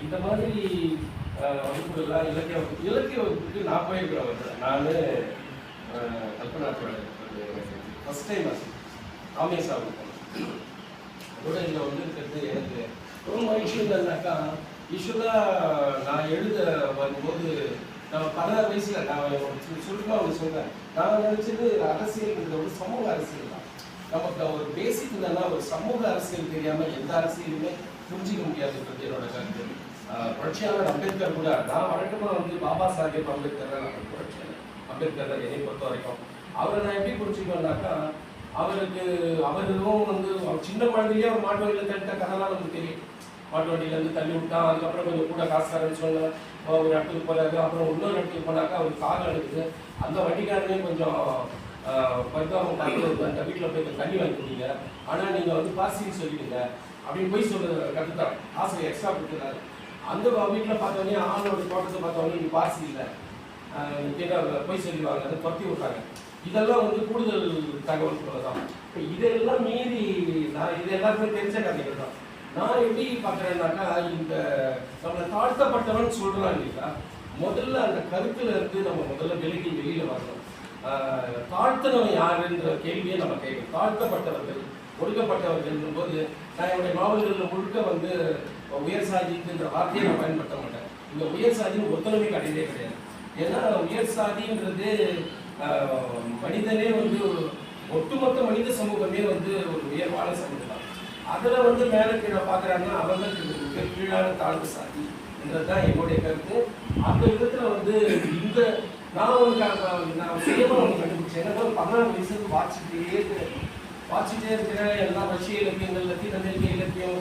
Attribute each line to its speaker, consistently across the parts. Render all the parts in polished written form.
Speaker 1: இந்த மாதிரி வகுப்புகள்லாம் இலக்கிய வகுப்புக்கு நான் போயிருக்கிறேன். நான் கல்பனா ஃபஸ்ட் டைம் ராமேஸ்வரம் போனேன். அதோட இதில் வந்து இருக்கிறது எனக்கு ரொம்ப மகிழ்ச்சி இருந்ததுனாக்கா, யூஸ்வலாக நான் எழுத வரும்போது நான் 16 வயசில் நான் சுருக்கமாக ஒன்று சொல்கிறேன். நான் நினச்சது அரசியல்ங்கிற ஒரு சமூக அரசியல் தான். நமக்கு ஒரு பேசிக் இல்லைன்னா ஒரு சமூக அரசியல் தெரியாமல் எந்த அரசியலுமே புரிஞ்சிக்க முடியாதுன்றது என்னோட கருத்து. புரட்சியாளர் அம்பேத்கர் கூட நான் வழக்கமாக வந்து பாபா சாஹேப் அம்பேத்கர் தான் நான் புரட்சியாளர் அம்பேத்கர் தான் என்னை பொறுத்த வரைக்கும். அவரை நான் எப்படி புரிஞ்சுக்கணும்னாக்கா, அவரும் வந்து அவர் சின்ன குழந்தையிலேயே அவர் மாட்டு வண்டியில் தள்ளிட்ட கதைலாம் நமக்கு தெரியும். மாட்டு வண்டியிலேருந்து தள்ளி விட்டான், அதுக்கப்புறம் கொஞ்சம் கூட காசு தரேன்னு சொன்னேன், ஒரு இடத்துக்கு போறாரு. அப்புறம் இன்னொரு இடத்துக்கு போனாக்கா அவருக்கு காலம் எடுக்குது. அந்த வண்டிக்காரனே கொஞ்சம் பரிதாபம் பார்த்து அந்த வீட்டில் போய் தண்ணி வாங்கி கொடுங்க, ஆனால் நீங்கள் வந்து பாசின்னு சொல்லிடுங்க அப்படின்னு போய் சொல்ல கற்றுத்தான். காசு எக்ஸ்ட்ரா கொடுத்துறாரு. அந்த வீட்டில் பார்த்தோன்னே ஆணோட தோட்டத்தை பார்த்தோன்னே இங்கே பாசி இல்லை கேட்டால் போய் சொல்லிடுவாங்க, அதை துரத்தி விட்றாங்க. இதெல்லாம் வந்து கூடுதல் தகவல் தான். இப்போ இதெல்லாம் மீறி நான் இது எல்லாருமே தெரிஞ்ச கதைகள் தான். நான் எப்படி பார்க்குறேன்னாக்கா, இந்த நம்மளை தாழ்த்தப்பட்டவன் சொல்கிறான் இல்லைங்களா, முதல்ல அந்த கருத்துல இருந்து நம்ம முதல்ல வெளியில் வரணும். தாழ்த்தனவன் யாருன்ற கேள்வியை நம்ம கேட்கணும். தாழ்த்தப்பட்டவர்கள், ஒடுக்கப்பட்டவர்கள் போது நான் என்னுடைய நாவல்களில் முழுக்க வந்து உயர் சாதின்ற வார்த்தையை நான் பயன்படுத்த மாட்டேன். இந்த உயர் சாதின்னு ஒருத்தனமே கிடையவே கிடையாது. ஏன்னா உயர் சாதின்றது மனிதனே வந்து ஒட்டுமொத்த மனித சமூகமே வந்து ஒரு உயர்வான சமூகம் தான். அதில் வந்து மேலே கீழே பார்க்குறாங்கன்னா அவர்களுக்கு கீழான தாழ்வு சாதி என்றதுதான் என்னுடைய கருத்து. அந்த விதத்தில் வந்து இந்த நான் சுயமாக ஒன்று கண்டுபிடிச்சேன். என்னன்னா 16 வயசுக்கு வாட்சிட்டே இருக்கிற எல்லா ரஷ்ய இலக்கியங்கள், லத்தீன் அமெரிக்க இலக்கியம்,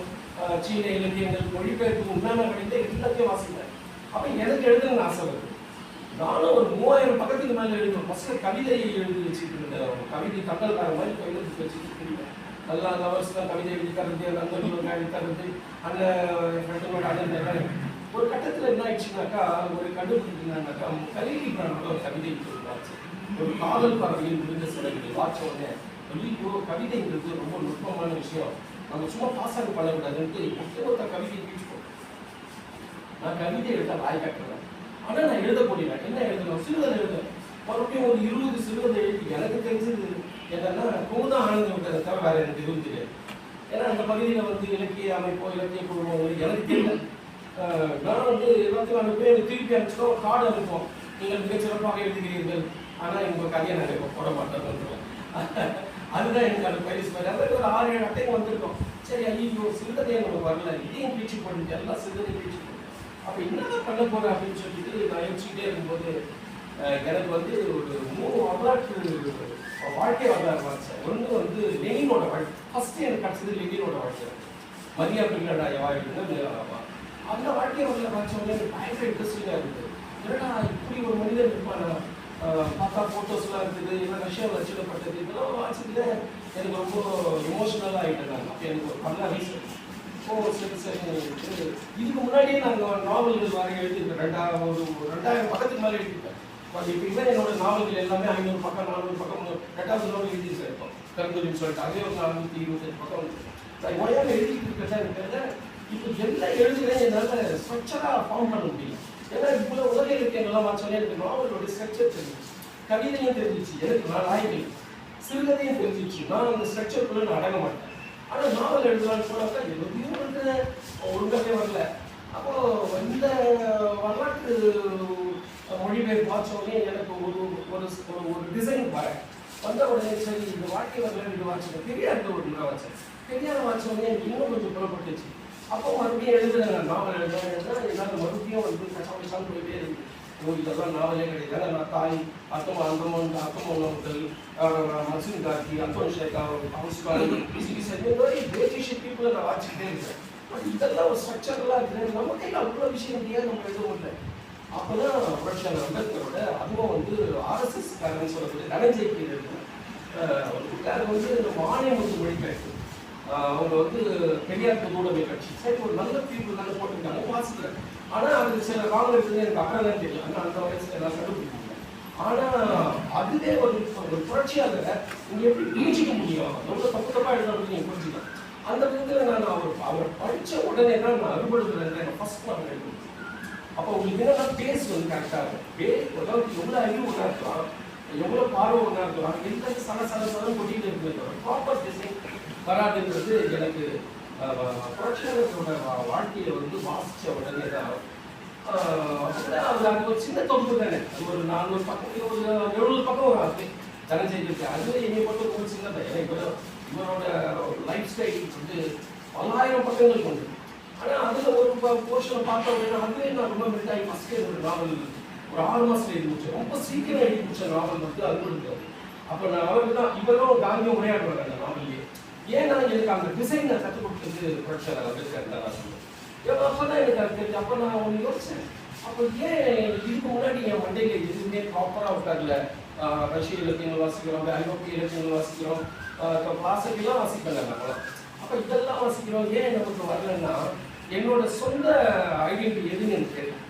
Speaker 1: சீன இலக்கியங்கள், மொழிபெயர்ப்பு உண்மையான கிடைத்த எல்லாத்தையும் வாசிக்கிறேன். அப்போ எனக்கு எழுதுன்னு ஆசை வருது. நானும் ஒரு 3000 பக்கத்துக்கு மேலே எழுதுவேன். ஃபஸ்ட்டு கவிதை எழுதி வச்சுட்டு இருந்தேன். கவிதை தங்கல்கார மாதிரி எழுதி வச்சுட்டு இருக்கேன். நல்லா லவர்ஸ் தான் கவிதை எழுதி தருது, நண்பர்கள் எழுதி தருது, அந்த ஃப்ரெண்டோட அண்ணன். ஒரு கட்டத்தில் என்ன ஆயிடுச்சுனாக்கா, ஒரு கண்டுபிடிக்கிறாங்கனாக்கா, கலிலி பிரானோட ஒரு கவிதை வாட்சி, ஒரு காதல் பறவையில் முடிந்த சிலைகள் வாட்ச உடனே கவிதைங்கிறது ரொம்ப நுட்பமான விஷயம். நம்ம சும்மா பாசாக பண்ணக்கூடாதுன்ட்டு ஒட்டுமொத்த கவிதையை பிடிச்சிப்போம். நான் கவிதை எழுத வாய் கட்டுறேன், ஆனால் நான் எழுத முடியல. என்ன எழுதணும்? சிறுகதை எழுதுவேன். மறுபடியும் ஒரு 20 சிறுகதை எழுதி எனக்கு தெரிஞ்சது என்னன்னா குமுதா ஆனந்த விட்டதை தவிர வேறு எனக்கு எதுவும் தெரியாது. ஏன்னா அந்த பகுதியில் வந்து இலக்கிய அமைப்போ இலக்கிய குழுவோ எனக்கு தெரியல. நான் வந்து எல்லாத்தையும் அனுப்பி எனக்கு திருப்பி அனுப்பிச்சிட்டோம், ஒரு கார்டு அனுப்புவோம், நீங்கள் மிகச்சிறப்பாக எழுதுகிறீர்கள், ஆனால் உங்கள் கதையை நாங்கள் இப்போ போட மாட்டோம். அதுதான் எனக்கு அந்த பயிற்சி மாதிரி. அதாவது ஒரு 6-7 அட்டைங்க வந்திருக்கோம். சரி, ஐயோ சிறுகதையை நமக்கு வரல, இதையும் பீச்சு போட்டு எல்லாம் சிறுகதை பீச்சு போட்டு அப்போ என்னதான் பண்ண போகிறேன் அப்படின்னு சொல்லிட்டு நான் யோசிச்சுட்டே இருக்கும்போது எனக்கு வந்து ஒரு 3 வரலாற்று வாழ்க்கை வரலாறு வாட்சேன். ஒன்று வந்து லெனினோட வாழ்க்கை. ஃபஸ்ட்டு எனக்கு கிடச்சது லெனினோட வாழ்க்கை. மரியா பிரிகடாய வாழ்க்கை. அந்த வாழ்க்கையை வரலாறு வாட்சவங்க எனக்கு பயங்கர இன்ட்ரெஸ்டிங்காக இருக்குது. ஏன்னா இப்படி ஒரு மனிதன் இருப்பானா, பார்த்தா ஃபோட்டோஸ்லாம் இருக்குது, எல்லாம் ரஷ்யாவில் வச்சுக்கப்பட்டது, இதெல்லாம் வாட்சிக்கிட்டு எனக்கு ரொம்ப எமோஷனலாக ஆகிட்டேன். நான் அப்போ எனக்கு ஒரு 16 வயசு. சரி இதுக்கு முன்னாடியே நாங்கள் நாவல்கள் வாரி எழுதியிருக்கேன். 2000 பக்கத்துக்கு மேலே எழுதியிருக்கேன். இப்போ என்னோட நாவல்கள் எல்லாமே 500 பக்கம் 400 பக்கம் 8வது நாவல் எழுதியிருக்கேன். இப்போ கருந்துரின்னு சொல்லிட்டு அதே ஒரு 428 பக்கம் வந்து நான் ஒய்யாமல் எழுதிட்டு இருக்கேன். எனக்கு இப்போ எல்லாம் எழுதுகிறேன், என்னால் ஸ்ட்ரக்சராக ஃபார்ம் பண்ண முடியும். ஏன்னா இவ்வளோ உலக இலக்கியங்கள்லாம் வாட்சோன்னே எனக்கு நாவலோட ஸ்ட்ரக்சர் தெரிஞ்சிச்சு, கவிதையும் தெரிஞ்சிச்சு, எனக்கு நான் நாய்கள் சிறுகதையும் தெரிஞ்சிச்சு. நான் அந்த ஸ்ட்ரக்சருக்குள்ளே நான் அடங்க மாட்டேன். ஆனால் நாவல் எழுதலான்னு போனாக்கா எதுவும் வந்து ஒழுங்காகவே வரல. அப்போது இந்த வரலாற்று மொழிபெயர்ப்பு வாட்சோடனே எனக்கு ஒரு டிசைன் வந்த உடனே சரி இந்த வாழ்க்கை வரலாறு இது வாட்சேன். பெரியார் ஒரு நான் வாட்சேன். பெரியார் வாட்சோடனே எனக்கு இன்னும் கொஞ்சம் புறப்பட்டுச்சு. அப்போ மறுபடியும் எழுதுறேன், நாவல் எழுதுறேன். என்னால் மறுபடியும் வந்து கஷ்டம் போயிட்டே இருக்குது. இதெல்லாம் நாவலே கிடையாது. நான் தாய் அத்தமன் முதல் மசூன் கார்கி, அத்தோன் ஷேகா, பிரிட்டிஷ் பீப்புளை நான் வாட்சிக்கிட்டே இருக்கேன். பட் இதெல்லாம் ஒரு ஸ்ட்ரக்சர்லாம் இருக்குது. நம்ம கையில் அவ்வளோ விஷயம் தெரியாது, நம்ம எதுவும் இல்லை. அப்போ தான் புரட்சியாளர் அம்பேத்கரோட அதுவும் வந்து ஆர்எஸ்எஸ் காரன்னு சொல்லக்கூடிய தனஞ்செய்க்கு அவருக்கு வந்து மானியமுத்து மொழிபெயர்ப்பு. அவங்க வந்து பெரியார் பொதுவுடைமை கட்சி. சரி, ஒரு நல்ல பீப்புள் தானே போட்டிருக்காங்க, வாசிக்கிறேன். ஆனால் அதுக்கு சில வாங்க இருக்குது எனக்கு அப்புறம் தான் தெரியும். ஆனால் அந்த வயசுல எல்லாம் கண்டுபிடிப்பாங்க. ஆனால் அதுவே ஒரு புரட்சியாளரை நீங்கள் எப்படி புரிஞ்சிக்க முடியும்? ரொம்ப தப்பு தப்பாக எழுதுறது நீங்கள் புரிஞ்சுக்கலாம். அந்த விதத்துல நான் அவர் படிச்ச உடனே தான் நான் அறுபடுதுல ஃபர்ஸ்ட் நான் எழுதுவேன். அப்போ உங்களுக்கு என்னன்னா பேஸ் வந்து கரெக்டாக இருக்கும். அதாவது எவ்வளோ அறிவு ஒன்றா இருக்கலாம், எவ்வளோ பார்வை ஒன்றா இருக்கலாம், எந்த சல கொட்டிட்டு இருக்கிறது ப்ராப்பர் டிசைன் வராதுன்றது எனக்கு புரட்சியாளர்களோட வாழ்க்கையை வந்து வாசித்த உடனே தான். அது ஒரு சின்ன தொகுப்பு தானே, அது ஒரு 400 பக்கம் ஒரு 70 பக்கம் ஒரு ஆசை தனஞ்செய்திருக்கு. அது என்னை மட்டும் ரொம்ப சின்னதான். ஏன்னா இவரோட லைஃப் ஸ்டைல் வந்து 1000 பக்கங்கள் கொண்டு. ஆனால் அதில் ஒரு போர்ஷனை பார்த்தோம் அப்படின்னா அதுவே நான் ரொம்ப மெல்ட் ஆகி ஃபஸ்ட்டு என்னோட நாவல் ஒரு 6 மாதத்தில் எழுதி முடிச்சேன். ரொம்ப சீக்கிரம் எழுதி முடிச்ச நாவல் வந்து அது இருக்காது. அப்போ நான் அவருக்கு தான் இவரும் காந்தியும் உரையாடுவாங்க அந்த நாவல்லையே. ஏன்னா எனக்கு அந்த டிசைனை கற்றுக் கொடுத்தது புரட்சியாளர் அம்பேத்கர் தான் நான் சொல்லுவேன். அப்போ தான் எனக்கு அது தெரிஞ்சு. அப்போ நான் ஒன்று யோசிச்சேன், அப்போ ஏன் இதுக்கு முன்னாடி என் மண்டையில் எதுவுமே ப்ராப்பராக உட்கார்ல. ரஷ்ய இலக்கியங்கள் வாசிக்கிறோம், ஐரோப்பிய இலக்கியங்கள் வாசிக்கிறோம், கிளாசிக்கெல்லாம் வாசிப்பேன் நாங்களாம். அப்போ இதெல்லாம் வாசிக்கிறோம், ஏன் நமக்கு வரலன்னா என்னோட சொந்த ஐடென்டிட்டி எதுன்னு எனக்கு தெரியும்.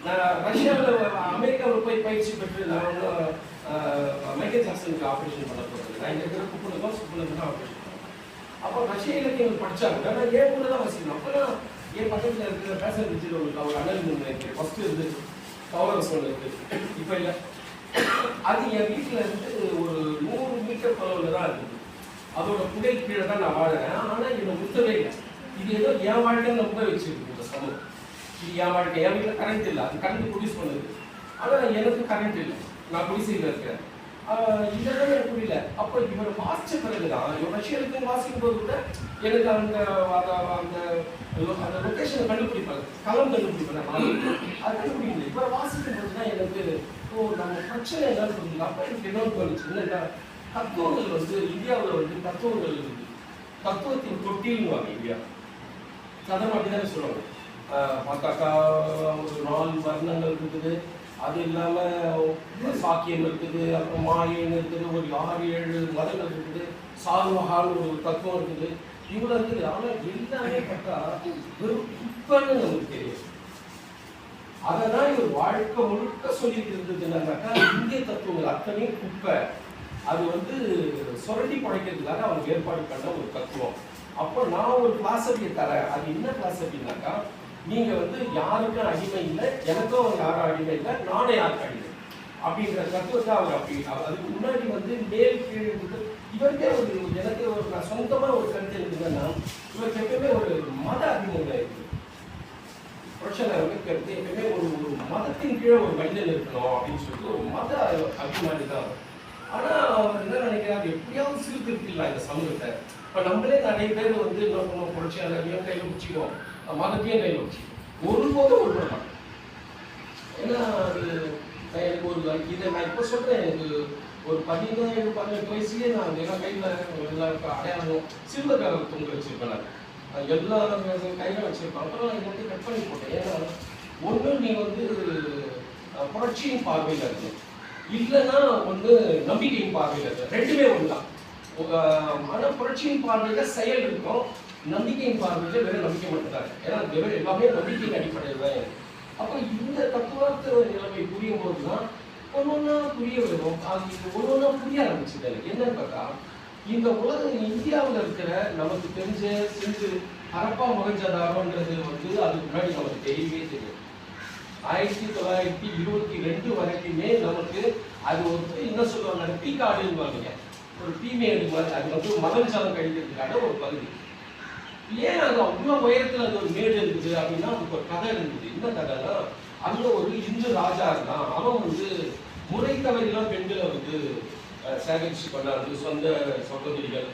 Speaker 1: நான் ரஷ்யாவில் அமெரிக்காவில் போய் பயிற்சி பெற்று நான் ஒன்றும் மைக்கேல் ஜாக்சனுக்கு ஆப்ரேஷன் பண்ண போகிறது. நான் இங்கே இருக்கிற குப்பனுக்கும் சுப்பனுக்கு தான் ஆப்ரேஷன் பண்ணேன். அப்போ ரஷ்ய இலக்கியங்கள் படித்தாங்க, நான் ஏன் கூட தான் வாசிக்கணும். அப்போலாம் என் பக்கத்தில் இருக்கிற ஃபேஷன் டிஜிட்டல் உங்களுக்கு அவர் அனல் நினைக்கிறேன் ஃபஸ்ட்டு இருந்து பவர் சோல் இருக்குது, இப்போ இல்லை. அது என் வீட்டில் இருந்து ஒரு 100 மீட்டர் தொலைவில் தான் இருக்குது. அதோட புகை கீழே தான் நான் வாழறேன். ஆனால் என்னை முத்தவே இல்லை. இது ஏதோ என் வாழ்க்கைன்னு நம்ப வச்சுருக்கு இந்த சமூகம். இது என் வாழ்க்கை. என் வீட்டில் கரண்ட் இல்லை, அது கரண்ட் ப்ரொடியூஸ் பண்ணுது. ஆனால் எனக்கு கரண்ட் இல்லை, நான் குடிசையில் இருக்கிறேன். இதெல்லாம் எனக்கு புரியல. அப்போ இவர் வாசித்த பிறகு தான் இவர் ரஷ்யனுக்கு வாசிக்கும் போது கூட எனக்கு அந்த அந்த லொக்கேஷனை கண்டுபிடிப்பாங்க, களம் கண்டுபிடிப்பாங்க. அது கண்டுபிடிக்கல. இவரை வாசிக்கும் போது தான் எனக்கு நம்ம பிரச்சனை என்னன்னு புரிஞ்சுக்கலாம். அப்போ எனக்கு என்ன தோணுச்சு, என்னன்னா தத்துவங்கள் வந்து இந்தியாவில் வந்து தத்துவங்கள் இருக்குது. தத்துவத்தின் தொட்டில்வாங்க இந்தியா சாதாரண அப்படிதானே சொல்லுவாங்க. பார்த்தாக்கா ஒரு 4 வர்ணங்கள் இருக்குது, அது இல்லாமல் சாக்கியம் இருக்குது, அப்புறம் மாயன் இருக்குது, ஒரு 6-7 மதங்கள் இருக்குது, சார்வகால் ஒரு தத்துவம் இருக்குது, இவ்வளோ இருக்குது. ஆனால் எல்லாமே பார்த்தா வெறும் குப்பைன்னு நமக்கு தெரியும். அதை தான் இவர் வாழ்க்கை முழுக்க சொல்லிட்டு இருந்தது என்னன்னாக்கா இந்திய தத்துவங்கள் அத்தனையும் குப்பை. அது வந்து சுரண்டி படைக்கிறதுக்காக அவங்க ஏற்பாடு பண்ண ஒரு தத்துவம். அப்போ நான் ஒரு பிலாசபியை தரேன். அது என்ன பிலாசபின்னாக்கா, நீங்கள் வந்து யாருக்கும் அடிமை இல்லை, எனக்கும் யாரும் அடிமை இல்லை, நானே யாருக்கும் அடிமை அப்படிங்கிற தத்துவத்தை அவர் அப்படி. அதுக்கு முன்னாடி வந்து மேல் கீழ் இவருக்கே ஒரு எனக்கு ஒரு நான் சொந்தமாக ஒரு கருத்து இருக்குதுன்னா இவருக்கு எப்பவுமே ஒரு மத அபிமுகம் இருக்குது. புரட்சியாளர் அம்பேத்கருக்கு எப்பவுமே ஒரு மதத்தின் கீழே ஒரு மனிதன் இருக்கணும் அப்படின்னு சொல்லிட்டு ஒரு மத அபிமானி தான். ஆனால் அவர் என்ன நினைக்கிறார், எப்படியாவது சீர்திருத்திடலாம் இந்த சமூகத்தை. இப்போ நம்மளே நிறைய பேர் வந்து என்ன பண்ணுவோம், புரட்சியாளரையும் கையில் பிடிச்சிக்குவோம், மதத்தையும் கையில் பிடிச்சிக்குவோம். ஒருபோதும் ஒரு மாட்டோம். ஏன்னா அது எனக்கு ஒரு இதை நான் இப்போ சொல்கிறேன், எனக்கு ஒரு 17-18 வயசுலேயே நான் எல்லா கையில் எல்லாருக்கும் அடையாளம் சில்வர் கலர் தொங்க வச்சுருப்பேன். நான் எல்லா கையில் வச்சுருப்பேன். அப்புறம் நான் வந்து கட் பண்ணி போட்டேன். ஏன்னா ஒன்று நீ வந்து புரட்சியின் பார்வையில் இருக்கு, இல்லைன்னா வந்து நம்பிக்கையின் பார்வையில் இருக்கு. ரெண்டுமே ஒன்று தான். ஆனால் புரட்சியின் பார்வையில் செயல் இருக்கும், நம்பிக்கையின் பார்வையில் வெறும் நம்பிக்கை மட்டும்தான். ஏன்னா வெறும் எல்லாமே நம்பிக்கையின் அடிப்படையில் தான். அப்போ இந்த தத்துவார்த்த நிலைமை புரியும் போது தான் ஒன்னொன்னா புரிய வரும். அது ஒன்னொன்னா புரிய ஆரம்பிச்சுது எனக்கு. என்னன்னு பார்த்தா, இந்த உலக இந்தியாவில் இருக்கிற நமக்கு தெரிஞ்ச செஞ்சு ஹரப்பா மொஹஞ்சதாரோன்றது வந்து அதுக்கு முன்னாடி நமக்கு தெரியவே தெரியும். 1922 வரைக்குமே நமக்கு அது ஒரு என்ன சொல்லுவாங்க, டீ காடுன்னு ஒரு டீமேடு மாதிரி. அது வந்து மதஞ்சாலம் கழிக்கிறதுக்கான ஒரு பகுதி. ஏன் அது அவ்வளோ உயரத்தில் அது ஒரு மேடு இருக்குது அப்படின்னா அதுக்கு ஒரு கதை இருந்தது. என்ன கதைன்னா, அங்கே ஒரு இந்து ராஜா இருந்தான். அவன் வந்து முறை தவறிலாம் பெண்களை வந்து சேகரித்து கொண்டாந்து சொந்த சகோதரிகள்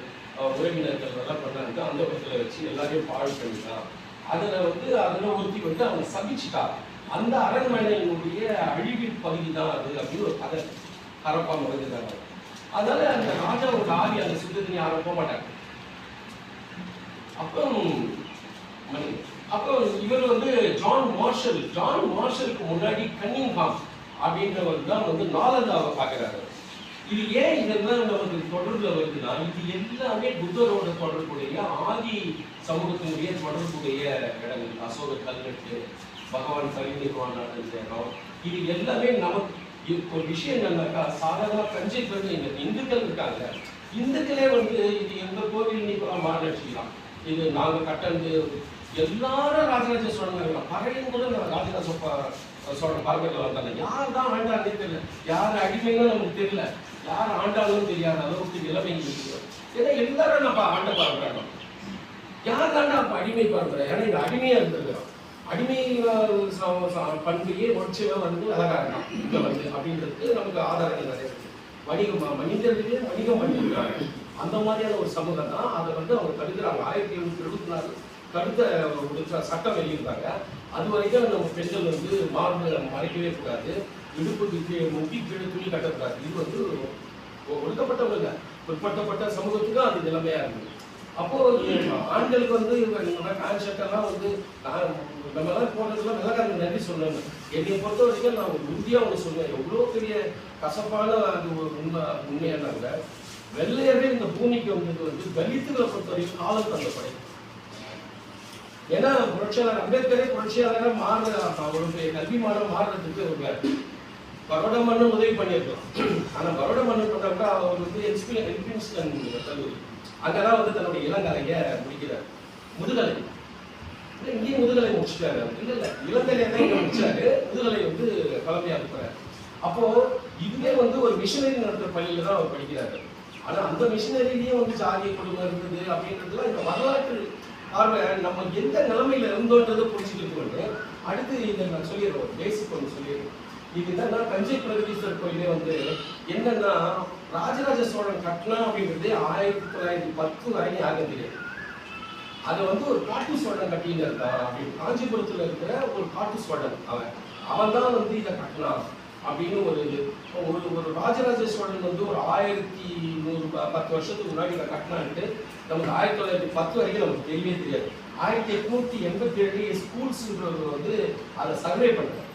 Speaker 1: உறவினர்கள் எல்லாம் கொண்டாந்து அந்த பக்கத்தில் வச்சு எல்லாரையும் பாழ் பண்ணிட்டான். அதில் ஒருத்தி வந்து அவனை சபிச்சுட்டா. அந்த அரண்மனையினுடைய அழிவின் பகுதி தான் அது அப்படின்னு ஒரு கதை ஹரப்பா மொஹஞ்சதாரோ. அதனால அந்த ராஜாவோட ஆவி அந்த சுத்தத்தினை யாரும் போக மாட்டாங்க. அப்போ இவர் வந்து ஜான் மார்ஷலுக்கு முன்னாடி கன்னிங்ஹாம் அப்படின்றவர் தான் வந்து நாலந்தாவை பார்க்குறாரு. இது ஏன் இதெல்லாம் நமக்கு தொடர்பில் வருதுன்னா, இது எல்லாமே புத்தரோட தொடர்புடைய ஆதி சமூகத்தினுடைய தொடர்புடைய இடங்கள். அசோக கல்வெட்டு, பகவான் பரிநிர்வாண இடம், இது எல்லாமே நமக்கு ஒரு விஷயம் என்னன்னாக்கா, சாதாரண கஞ்சை பேர் இந்த இந்துக்கள் இருக்காங்க, இந்துக்களே வந்து இது எந்த கோவில் நீ மாநகராட்சிக்கலாம், இது நாங்கள் கட்டந்து எல்லாரும் ராஜராஜ சோழன் இருக்கலாம். பறையும் கூட ராஜராஜ சோழன் பரம்பரையில் வந்தாங்க. யார் தான் ஆண்டாங்கன்னு தெரியல, யார் அடிமைன்னு நமக்கு தெரியல, யார் ஆண்டாலும் தெரியாத அளவுக்கு நிலைமை இருக்குது. ஏன்னா எல்லாரும் நம்ம ஆண்ட பரம்பரை, யார் தாண்டா அப்போ அடிமை பரம்பரை? ஏன்னா இந்த அடிமையாக இருந்திருக்கிறோம், அடிமை பண்பையே ஒழிச்சவன் வந்து அழகாக இங்கே வந்து அப்படின்றதுக்கு நமக்கு ஆதாரங்கள் நிறைய இருக்குது. வணிகம் மனிதர்களே வணிகம் பண்ணியிருக்காங்க. அந்த மாதிரியான ஒரு சமூகம் தான். அதை வந்து அவங்க தடுக்கிறாங்க. 1774 தடுத்த சட்டம் வெளியிருந்தாங்க. அது வரைக்கும் நம்ம பெண்கள் வந்து மறைக்கவே கூடாது, இடுப்புக்கு முட்டி கீழே துணி கட்டக்கூடாது. இது வந்து ஒடுக்கப்பட்டவங்க பிற்படுத்தப்பட்ட சமூகத்துக்கும் அது நிலைமையா இருக்குது. அப்போ ஆண்களுக்கு வந்து பேண்ட் ஷர்ட்டெல்லாம் வந்து நம்மளாம் போனதுலாம் வெள்ளக்காரங்க நன்றி சொல்லணும். என்னை பொறுத்த வரைக்கும் நான் ஒரு உறுதியாக ஒன்று சொல்லுவேன், எவ்வளோ பெரிய கசப்பான அது ஒரு உண்மையானாங்க. வெள்ளையரே இந்த பூமிக்கு வந்தது வந்து தலித்துகளை பொறுத்த வரைக்கும் காலம் தந்த படை. ஏன்னா புரட்சியாளர் அம்பேத்கரே புரட்சியாளராக அவருடைய கல்வி மாடம் மாறுறதுக்கு ஒரு பரோடமன்னு உதவி பண்ணியிருக்கோம். ஆனால் பரோடமன்னு பண்ணப்ப அவர் வந்து எக்ஸ்பீரியன்ஸ்டன் கல்லூரி அங்கதான் வந்து தன்னுடைய இளங்கலைய முடிக்கிறார். முதுகலை இங்கேயும் முதுகலை முடிச்சுட்டாரு. இல்ல இளங்கலையை தான் இங்க முடிச்சாரு, முதுகலை வந்து கலமையா இருக்கிறார். அப்போ இதுவே வந்து ஒரு மிஷினரி நடத்துற பள்ளியில தான் அவர் படிக்கிறாரு. ஆனா அந்த மிஷினரிலேயே வந்து ஜாதிய கொடுமை இருந்தது அப்படின்றதுலாம் இந்த வரலாற்று பார்வை நம்ம எந்த நிலைமையில இருந்தோன்றதை புரிஞ்சுக்கிட்டு அடுத்து இதை நான் சொல்லிடுறேன், ஒரு பேசிக் ஒன்று சொல்லிடுறேன். இது என்னன்னா தஞ்சை பிரகதீஸ்வரர் கோயிலே வந்து என்னன்னா ராஜராஜ சோழன் கட்டினா அப்படின்றது 1910 வரைக்கும் யாருக்கும் தெரியாது. அதை வந்து ஒரு காட்டு சோழன் கட்டின்னு இருக்கான் அப்படின்னு காஞ்சிபுரத்துல இருக்கிற ஒரு காட்டு சோழன் அவன் தான் வந்து இதை கட்டினான் அப்படின்னு ஒரு ராஜராஜ சோழன் வந்து ஒரு 1110 வருஷத்துக்கு முன்னாடி இதை கட்டினான்ட்டு நமக்கு 1910 வரைக்கும் நமக்கு தெரியவே தெரியாது. 1887 ஸ்கூல்ஸ்ன்றது வந்து அதை சர்வே பண்ணுறாரு.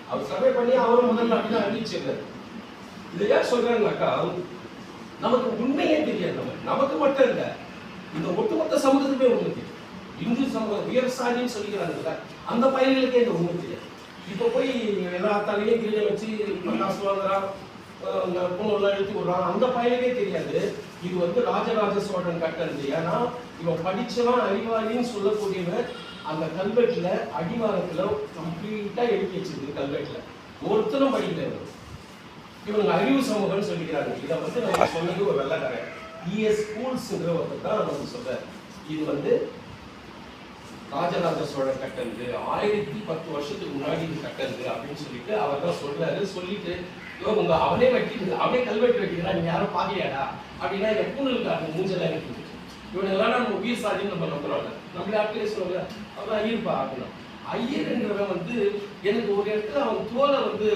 Speaker 1: அவர் சர்வே பண்ணி அவரும் முதல்ல அப்படிதான் அறிவிச்சிருக்காரு. இதை ஏன் சொல்றாங்கனாக்கா நமக்கு உண்மையே தெரியாது. நமக்கு மட்டும் இல்லை, இந்த ஒட்டுமொத்த சமூகத்துக்குமே உண்மை தெரியும். இந்து சமூகம் உயர்சாதின்னு சொல்லிக்கிறாங்கல்ல, அந்த பயணிகளுக்கே இந்த உண்மை தெரியாது. இப்போ போய் எல்லா தலையிலையும் கிரியை வச்சு காசு வாங்குறான், பொண்ணெல்லாம் எடுத்து விடுறான், அந்த பயனுக்கே தெரியாது இது வந்து ராஜராஜ சோழன் கட்டது. ஏன்னா இவன் படிச்சவன் அறிவாளின்னு சொல்லக்கூடியவன் அந்த கல்வெட்டுல அடிவாரத்துல கம்ப்ளீட்டா எழுதி வச்சிருக்கு. கல்வெட்டுல ஒருத்தரும் படிக்கல. இவங்க அறிவு சமூகம்னு சொல்லிக்கிறாங்க. இதை வந்து நம்ம சொன்னது ஒரு வெள்ளக்காரன் ஸ்கூல்ஸ்ங்கிற ஒருத்தர் தான் நம்ம சொல்றாரு. இது வந்து ராஜராஜ சோழன் கட்டது, 1010 வருஷத்துக்கு முன்னாடி இது கட்டது அப்படின்னு சொல்லிட்டு அவர் தான் சொல்றாரு. சொல்லிட்டு இவங்க அவனே வெட்டிட்டு அவனே கல்வெட்டு வெட்டிக்கிறான், நீங்க யாரும் பாக்கலையாடா அப்படின்னா எப்பூனுக்கு மூஞ்செல்லாம் இருக்குது. இவனெல்லாம் நம்ம உயிர் சாதின்னு நம்ம நம்புறோம்ல, நம்மளே ஆட்களே சொல்லுவாங்க அவன் ஐயர்ப்பா ஆகணும். ஐயர்ன்றவன் வந்து எனக்கு ஒரு இடத்துல அவன் தோலை வந்து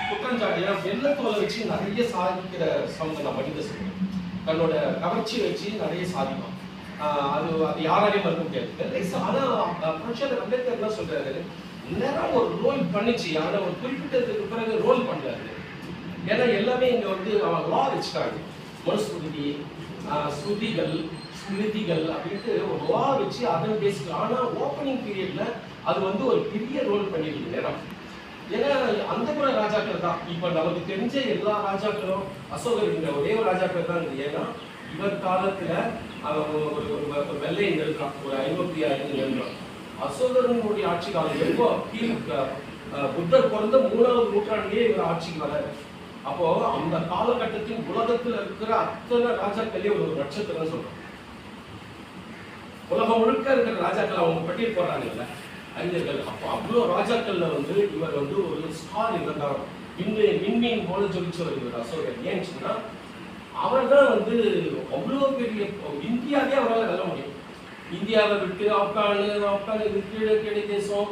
Speaker 1: குற்றஞ்சாட்டியா வெள்ளை தோலை வச்சு நிறைய சாதிக்கிற சமூகம் நான் மனித சொல்லுவேன். தன்னோட கவர்ச்சி வச்சு நிறைய சாதிக்கும். அது யாராலையும் மறுக்க முடியாது. ஆனா புரட்சியாளர் அம்பேத்கர் என்ன சொல்றாரு, நேரம் ஒரு ரோல் பண்ணிச்சு. ஆனா ஒரு குறிப்பிட்டதுக்கு பிறகு ரோல் பண்றாரு. ஏன்னா எல்லாமே இங்க வந்து அவன் லா வச்சுட்டாங்க. மனுஸ்மிருதி, ஸ்ருதிகள், ஸ்மிருதிகள் அப்படின்ட்டு ஒரு லா வச்சு அதன் பேசிக்க. ஆனா ஓப்பனிங் பீரியட்ல அது வந்து ஒரு பெரிய ரோல் பண்ணிருக்கு நேரம். ஏன்னா அந்த கூட ராஜாக்கள் தான் இப்ப நமக்கு தெரிஞ்ச எல்லா ராஜாக்களும் அசோகர் ஒரே ஒரு ராஜாக்கள் தான் இருக்குது. ஏன்னா இவர் காலத்துல ஒரு வெள்ளையை எழுதுறான், ஒரு 505 எழுதுறான். அசோகரனுடைய ஆட்சி காலம் எப்போ புத்தர் பிறந்த 3வது நூற்றாண்டிலே இவர் ஆட்சிக்கு வராரு. அப்போ அந்த காலகட்டத்தின் உலகத்துல இருக்கிற அத்தனை ராஜாக்களே ஒரு நட்சத்திரம் சொல்றோம். உலகம் முழுக்க இருக்கிற ராஜாக்கள் அவங்க பட்டியல் போடுறாங்கல்ல அறிஞர்கள். அப்போ அவ்வளோ ராஜாக்கள்ல வந்து இவர் வந்து ஒரு ஸ்டார் இருந்தார். விண்மீன் போல ஜொலிச்சவர் இவர் அசோகர். ஏன்னு சொன்னா அவர் தான் வந்து அவ்வளோ பெரிய இந்தியாவே அவரால் வெல்ல முடியும். இந்தியாவை விட்டு ஆப்கான் கீழே தேசம்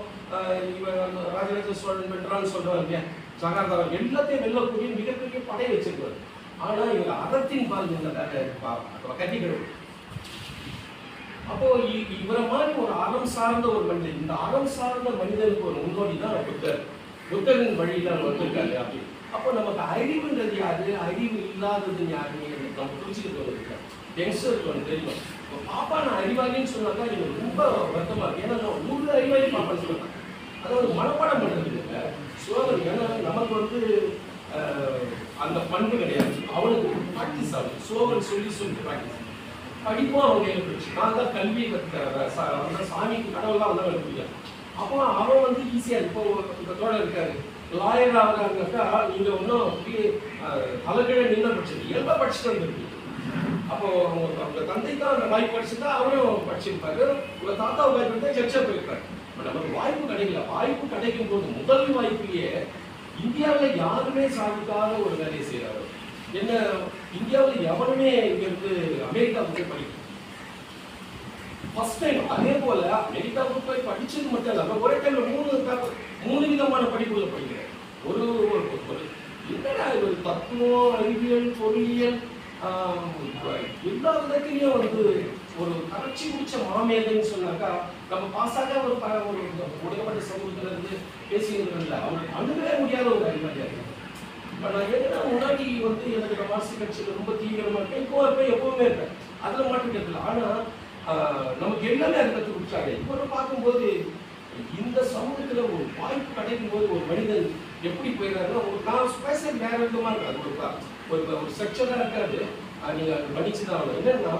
Speaker 1: இவர் ராஜராஜ சோழன் வென்றான்னு சொல்றாரு இல்லையா, சகாதாரம் எல்லாத்தையும் வெல்லக்கூடிய மிகப்பெரிய படை வச்சிருக்காரு. ஆனா இவர் அறத்தின் பால் கட்டி கிடக்கும். அப்போ இவரை மாதிரி ஒரு அறம் சார்ந்த ஒரு மனிதன், இந்த அறம் சார்ந்த மனிதனுக்கு ஒரு முன்னோடி தான் புத்தர். புத்தரின் வழியில வந்திருக்காரு அப்படின்னு. அப்போ நமக்கு அறிவுன்றது யாரு, அறிவு இல்லாதது யாருன்னு நம்ம புரிஞ்சுக்கிட்டு வந்துருக்கோம். யங்ஸ்டருக்கு வந்து தெரியும். இப்போ பாப்பா நான் அறிவாளின்னு சொன்னாக்கா எனக்கு ரொம்ப வருத்தமா இருக்கு. ஏன்னா நான் ஊர்ல அறிவாளி பாப்பான்னு சொல்லுவேன். அதாவது மனப்பாடம் பண்றது இல்லை சுலபம். ஏன்னா நமக்கு வந்து அந்த பண்பு கிடையாது. அவனுக்கு ப்ராக்டிஸ் ஆகும், ஸ்லோகன் சொல்லி சொல்லி ப்ராக்டிஸ் படிப்பும் அவங்க எழுப்பிடுச்சு. நான் தான் கல்வியை கற்றுக்கிறேன், அந்த சாமிக்கு கடவுள்லாம் வந்து அவனுக்கு புரியாது. அப்போ அவன் வந்து ஈஸியாக இப்போ இந்த தோழர் இருக்காரு, லாயர் ஆகிறாங்கக்கா நீங்கள் ஒன்றும் அப்படியே தலைக்கீழ நின்று படிச்சது இயல்பாக படிச்சுட்டு வந்துருக்கு. அப்போ அவங்க தந்தைக்கும் அந்த வாய்ப்பு படிச்சுட்டா அவரும் படிச்சிருப்பாரு, உங்கள் தாத்தா வாய்ப்பு ஜட்ஜாக போயிருப்பாரு. இப்போ நமக்கு வாய்ப்பு கிடைக்கல. வாய்ப்பு கிடைக்கும் போது முதல் வாய்ப்புலேயே இந்தியாவில் யாருமே சாதிக்காத ஒரு வேலையை செய்கிறாரு. என்ன, இந்தியாவில் எவனுமே இங்கிருந்து அமெரிக்காவுக்கு போய் படிக்கும் ஃபர்ஸ்ட் டைம். அதே போல அமெரிக்காவுக்கு போய் படிச்சது மட்டும் இல்லாமல் ஒரே டைம்ல மூணு விதமான படிப்புகளை படிக்கிறேன். ஒரு என்னடா ஒரு தத்துவம், அறிவியல், பொருளியல், எல்லா விதத்திலையும் வந்து ஒரு கரைச்சி குடிச்ச மாமேதைன்னு சொன்னாக்கா நம்ம பாசாக ஒரு உடையப்பட்ட சமூகத்துல இருந்து பேசியிருக்கிறதுல அவங்களுக்கு அணுகவே முடியாத ஒரு அறிவாளியாக இருக்கு. இப்போ நான் என்ன முன்னாடி வந்து எனக்கு மார்க்சிஸ்ட் கட்சியில் ரொம்ப தீவிரமாக இருக்கேன், இப்போ இருப்பேன், எப்பவுமே இருப்பேன், அதில் மாட்டுக்கிறதுல. ஆனால் நமக்கு எல்லாமே அதை கற்றுக் கொடுத்தாங்க. இப்போ பார்க்கும்போது இந்த சமூகத்தில் ஒரு வாய்ப்பு கிடைக்கும் போது ஒரு மனிதன் எப்படி போயிடுறாருன்னா, நான் பேசுறது வேற விதமாக இருக்காது, ஒரு ஸ்ட்ரக்சராக இருக்காது. நீங்கள் படிச்சு தான் என்னன்னா,